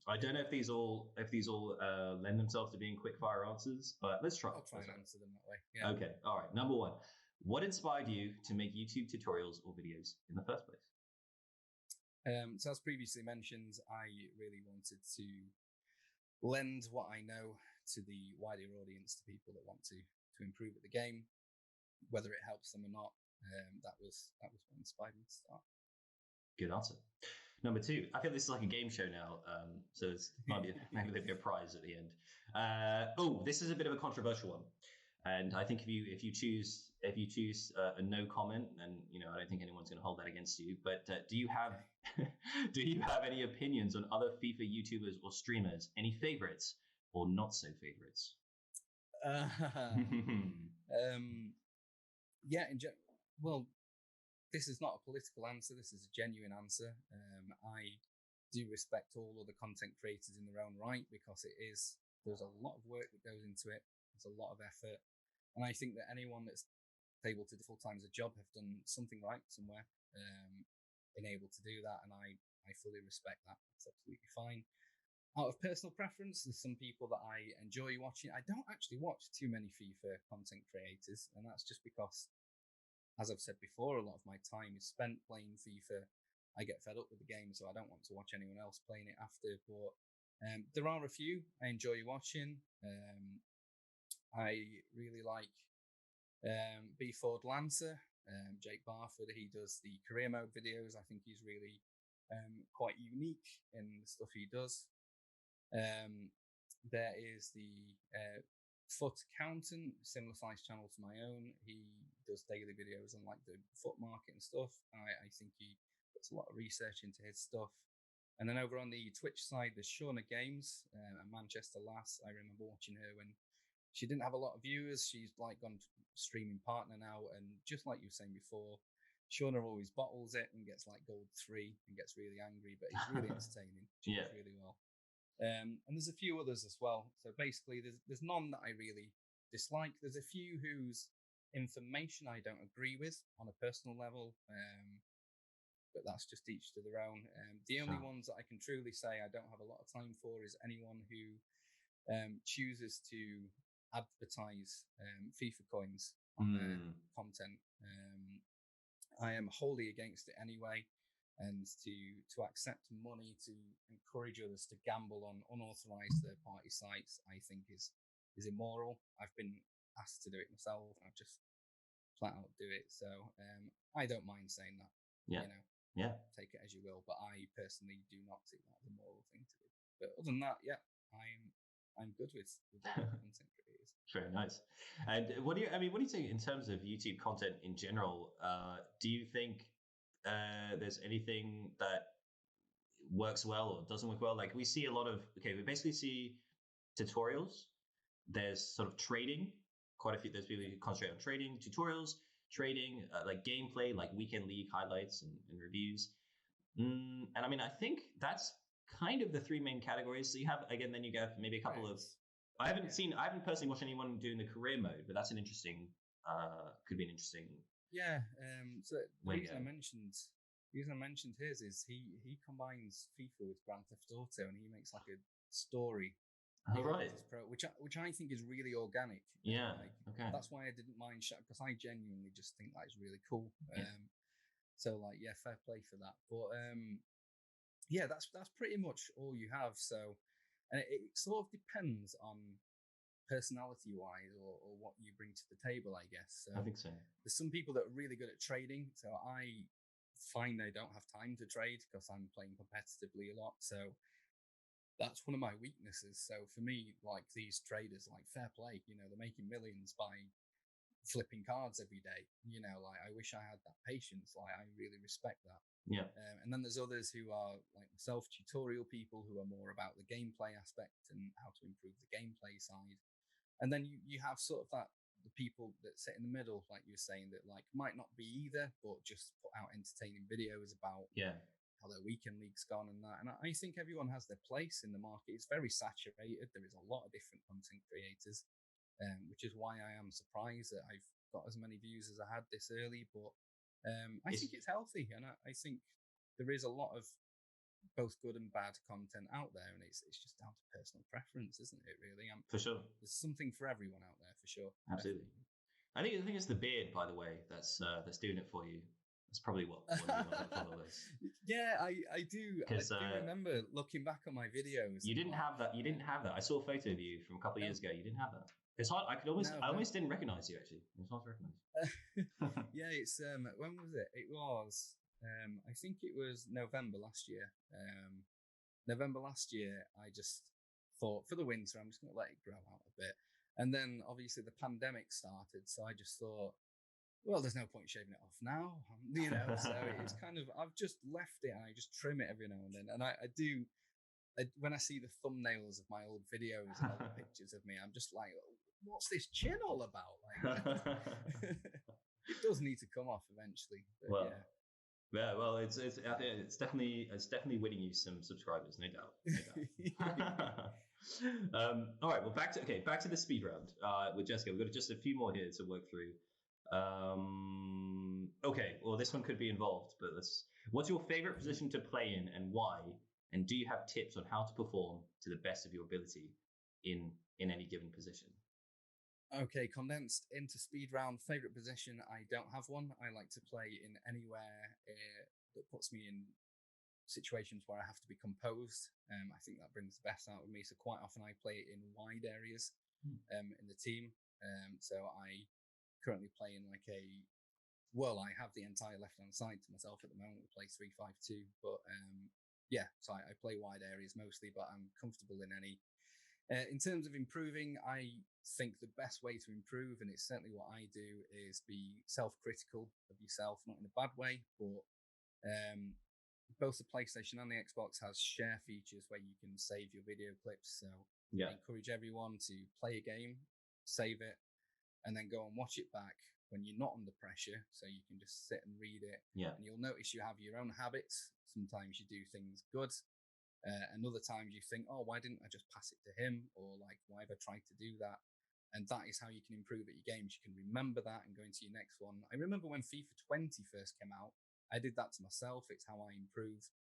I don't know if these all lend themselves to being quick fire answers, but let's try. I'll try and answer them that way. Yeah. Okay. All right. Number 1. What inspired you to make YouTube tutorials or videos in the first place? So as previously mentioned, I really wanted to lend what I know to the wider audience, to people that want to improve at the game, whether it helps them or not. That was what inspired me to start. Good answer. Number 2, I feel this is like a game show now, so maybe there'll be a prize at the end. This is a bit of a controversial one, and I think if you choose a no comment, then I don't think anyone's going to hold that against you. But do you have any opinions on other FIFA YouTubers or streamers? Any favorites or not so favorites? Well, this is not a political answer. This is a genuine answer. I do respect all other content creators in their own right, because there's a lot of work that goes into it. There's a lot of effort. And I think that anyone that's able to do full-time as a job have done something right somewhere, been able to do that. And I fully respect that. It's absolutely fine. Out of personal preference, there's some people that I enjoy watching. I don't actually watch too many FIFA content creators, and that's just because, as I've said before, a lot of my time is spent playing FIFA. I get fed up with the game, so I don't want to watch anyone else playing it after. But there are a few I enjoy watching. I really like B4 Lancer, Jake Barford. He does the career mode videos. I think he's really quite unique in the stuff he does. There is the FUT Accountant, similar size channel to my own. He does daily videos on like the FUT market and stuff. I think he puts a lot of research into his stuff. And then over on the Twitch side, there's Shauna Games, a Manchester lass. I remember watching her when she didn't have a lot of viewers. She's like gone streaming partner now, and just like you were saying before, Shauna always bottles it and gets like gold 3 and gets really angry, but it's really entertaining. She does really well. And there's a few others as well. So basically, there's none that I really dislike. There's a few whose information I don't agree with on a personal level, but that's just each to their own. The only ones that I can truly say I don't have a lot of time for is anyone who chooses to advertise FIFA coins on their content. I am wholly against it anyway. And to accept money to encourage others to gamble on unauthorized third-party sites, I think is immoral. I've been asked to do it myself, and I've just flat out do it. So I don't mind saying that. Take it as you will, but I personally do not see that as a moral thing to do. But other than that, I'm good with content creators. Very nice. And what do you think in terms of YouTube content in general? Do you think there's anything that works well or doesn't work well? Like we see a lot of, we basically see tutorials. There's sort of trading, quite a few. There's people who concentrate on trading, tutorials, trading, like gameplay, like weekend league highlights and reviews. And I mean, I think that's kind of the three main categories. So you have, again, then you get maybe a couple of, I haven't personally watched anyone doing the career mode, but that's an interesting, could be an interesting. Yeah. So the reason I mentioned his is he combines FIFA with Grand Theft Auto, and he makes like a story. Right. Which I think is really organic. Yeah. Okay. That's why I didn't mind because I genuinely just think that is really cool. So like, fair play for that. But that's pretty much all you have. So, and it sort of depends on personality wise or what you bring to the table, I guess. So I think so. There's some people that are really good at trading. So I find I don't have time to trade because I'm playing competitively a lot. So that's one of my weaknesses. So for me, like these traders, like fair play, they're making millions by flipping cards every day. Like I wish I had that patience. Like I really respect that. Yeah. And then there's others who are like myself, tutorial people who are more about the gameplay aspect and how to improve the gameplay side. And then you have sort of the people that sit in the middle, like you were saying, that like might not be either, but just put out entertaining videos about how their weekend league's gone and that. And I think everyone has their place in the market. It's very saturated. There is a lot of different content creators, which is why I am surprised that I've got as many views as I had this early. But I think it's healthy, and I think there is a lot of both good and bad content out there, and it's just down to personal preference, isn't it? Really, for sure. There's something for everyone out there, for sure. Absolutely. Definitely. I think it's the beard, by the way, that's doing it for you. That's probably what you want to follow is. Yeah, I do. I do remember looking back on my videos. You didn't have that. You didn't have that. I saw a photo of you from a couple of years ago. You didn't have that. It's hard. I almost didn't recognize you actually. It's hard to recognize. Yeah, it's when was it? It was I think it was November last year. I just thought for the winter I'm just going to let it grow out a bit, and then obviously the pandemic started, so I just thought, well, there's no point shaving it off now, So it's kind of I've just left it and I just trim it every now and then, and I do. When I see the thumbnails of my old videos and old pictures of me, I'm just like, what's this chin all about? Like, it does need to come off eventually. But well, it's definitely winning you some subscribers, no doubt. All right, well, back to the speed round with Jessica. We've got just a few more here to work through. Okay, well, this one could be involved, but what's your favorite position to play in and why? And do you have tips on how to perform to the best of your ability in any given position? Okay, condensed into speed round. Favorite position, I don't have one. I like to play in anywhere that puts me in situations where I have to be composed. I think that brings the best out of me. So quite often I play in wide areas in the team. So I currently play in I have the entire left-hand side to myself at the moment. We play 3-5-2, but so I play wide areas mostly, but I'm comfortable in any. In terms of improving, I think the best way to improve, and it's certainly what I do, is be self-critical of yourself, not in a bad way, but both the PlayStation and the Xbox has share features where you can save your video clips. So I encourage everyone to play a game, save it, and then go and watch it back when you're not under pressure, so you can just sit and read it. Yeah. And you'll notice you have your own habits. Sometimes you do things good, and other times you think, oh, why didn't I just pass it to him? Or like, why have I tried to do that? And that is how you can improve at your games. You can remember that and go into your next one. I remember when FIFA 20 first came out, I did that to myself. It's how I improved.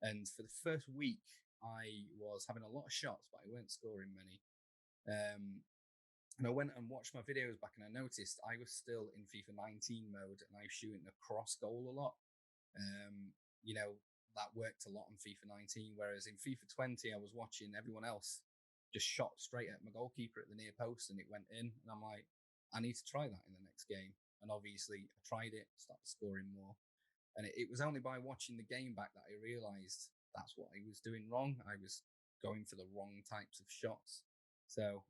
And for the first week, I was having a lot of shots, but I weren't scoring many. And I went and watched my videos back, and I noticed I was still in FIFA 19 mode, and I was shooting across goal a lot. That worked a lot on FIFA 19, whereas in FIFA 20, I was watching everyone else just shot straight at my goalkeeper at the near post, and it went in. And I'm like, I need to try that in the next game. And obviously, I tried it, started scoring more. And it was only by watching the game back that I realised that's what I was doing wrong. I was going for the wrong types of shots. So,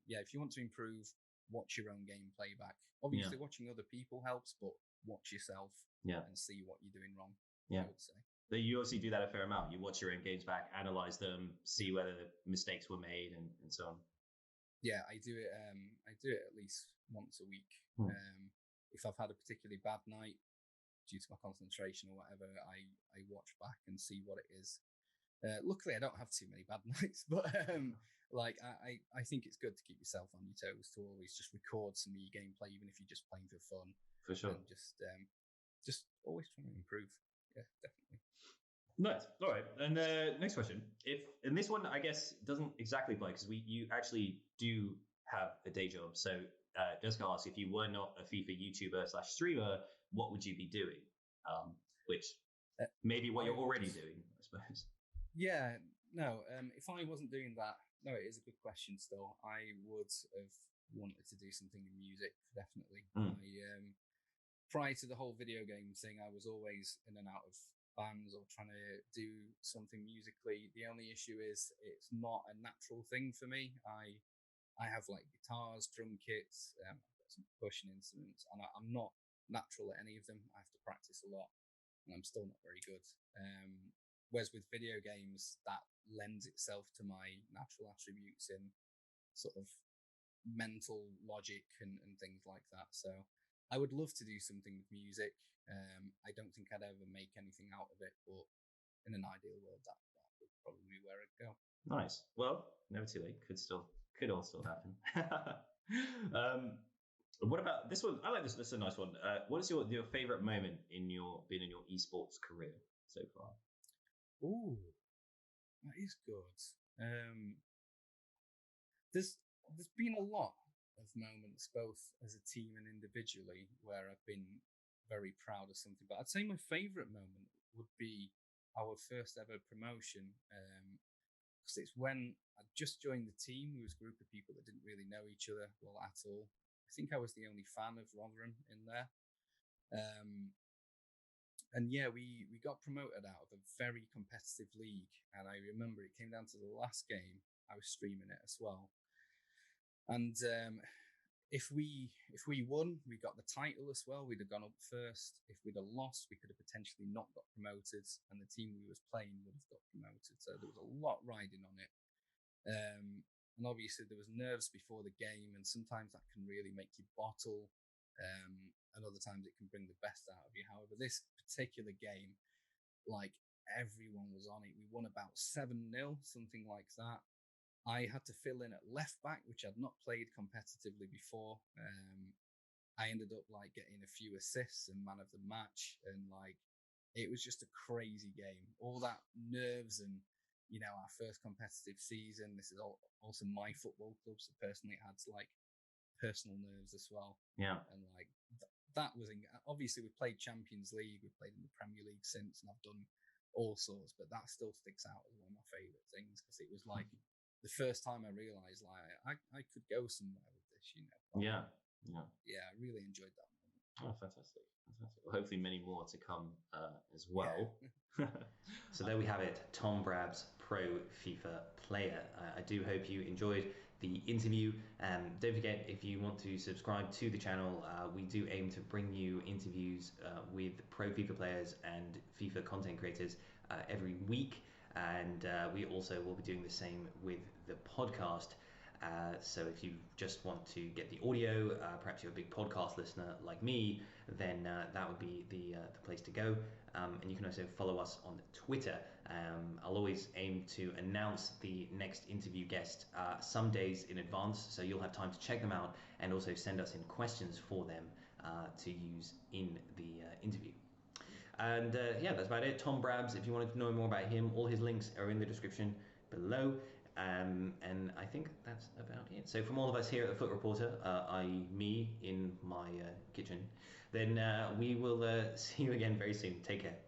if you want to improve, watch your own gameplay back. Obviously, watching other people helps, but watch yourself and see what you're doing wrong, I would say. But you obviously do that a fair amount. You watch your own games back, analyze them, see whether the mistakes were made, and so on. Yeah, I do it. I do it at least once a week. If I've had a particularly bad night due to my concentration or whatever, I watch back and see what it is. Luckily, I don't have too many bad nights, but I think it's good to keep yourself on your toes, to always just record some of your gameplay, even if you're just playing for fun. For sure. And just always trying to improve. Yeah, definitely. Nice. All right. And next question. And this one, I guess, doesn't exactly apply because you actually do have a day job. So just gonna ask, if you were not a FIFA YouTuber / streamer, what would you be doing? Which maybe what you're already doing, I suppose. Yeah. No. If I wasn't doing that, no, it is a good question. Still, I would have wanted to do something in music, definitely. Prior to the whole video game thing, I was always in and out of bands or trying to do something musically. The only issue is it's not a natural thing for me. I have like guitars, drum kits, I've got some percussion instruments, and I'm not natural at any of them. I have to practice a lot, and I'm still not very good. Whereas with video games, that lends itself to my natural attributes in sort of mental logic and things like that. So I would love to do something with music. I don't think I'd ever make anything out of it, but in an ideal world, that would probably be where I'd go. Nice. Well, never too late. Could all still happen. What about this one? I like this. This is a nice one. What is your favorite moment in your esports career so far? Ooh, that is good. There's been a lot of moments, both as a team and individually, where I've been very proud of something. But I'd say my favourite moment would be our first ever promotion, because it's when I just joined the team. We was a group of people that didn't really know each other well at all. I think I was the only fan of Rotherham in there. And yeah, we got promoted out of a very competitive league. And I remember it came down to the last game. I was streaming it as well. And if we won, we got the title as well. We'd have gone up first. If we'd have lost, we could have potentially not got promoted, and the team we was playing would have got promoted. So there was a lot riding on it. And obviously there was nerves before the game, and sometimes that can really make you bottle. And other times it can bring the best out of you. However, this particular game, like, everyone was on it. We won about 7-0, something like that. I had to fill in at left back, which I'd not played competitively before. I ended up like getting a few assists and man of the match, and like it was just a crazy game. All that nerves and our first competitive season. This is also my football club, so personally it had like personal nerves as well. Yeah, and like that was obviously we played Champions League, we played in the Premier League since, and I've done all sorts, but that still sticks out as one of my favourite things because it was like the first time I realised like I could go somewhere with this, Yeah, I really enjoyed that moment. Oh, fantastic. Well, hopefully many more to come as well. Yeah. So there we have it, Tom Brabbs, pro FIFA player. I do hope you enjoyed the interview. Don't forget, if you want to subscribe to the channel, we do aim to bring you interviews with pro FIFA players and FIFA content creators every week. And we also will be doing the same with the podcast. So if you just want to get the audio, perhaps you're a big podcast listener like me, then that would be the place to go. And you can also follow us on Twitter. I'll always aim to announce the next interview guest some days in advance, so you'll have time to check them out and also send us in questions for them to use in the interview. And yeah, that's about it. Tom Brabbs, if you wanted to know more about him, all his links are in the description below. And I think that's about it. So from all of us here at the FUT Reporter, i.e. me in my kitchen, then we will see you again very soon. Take care.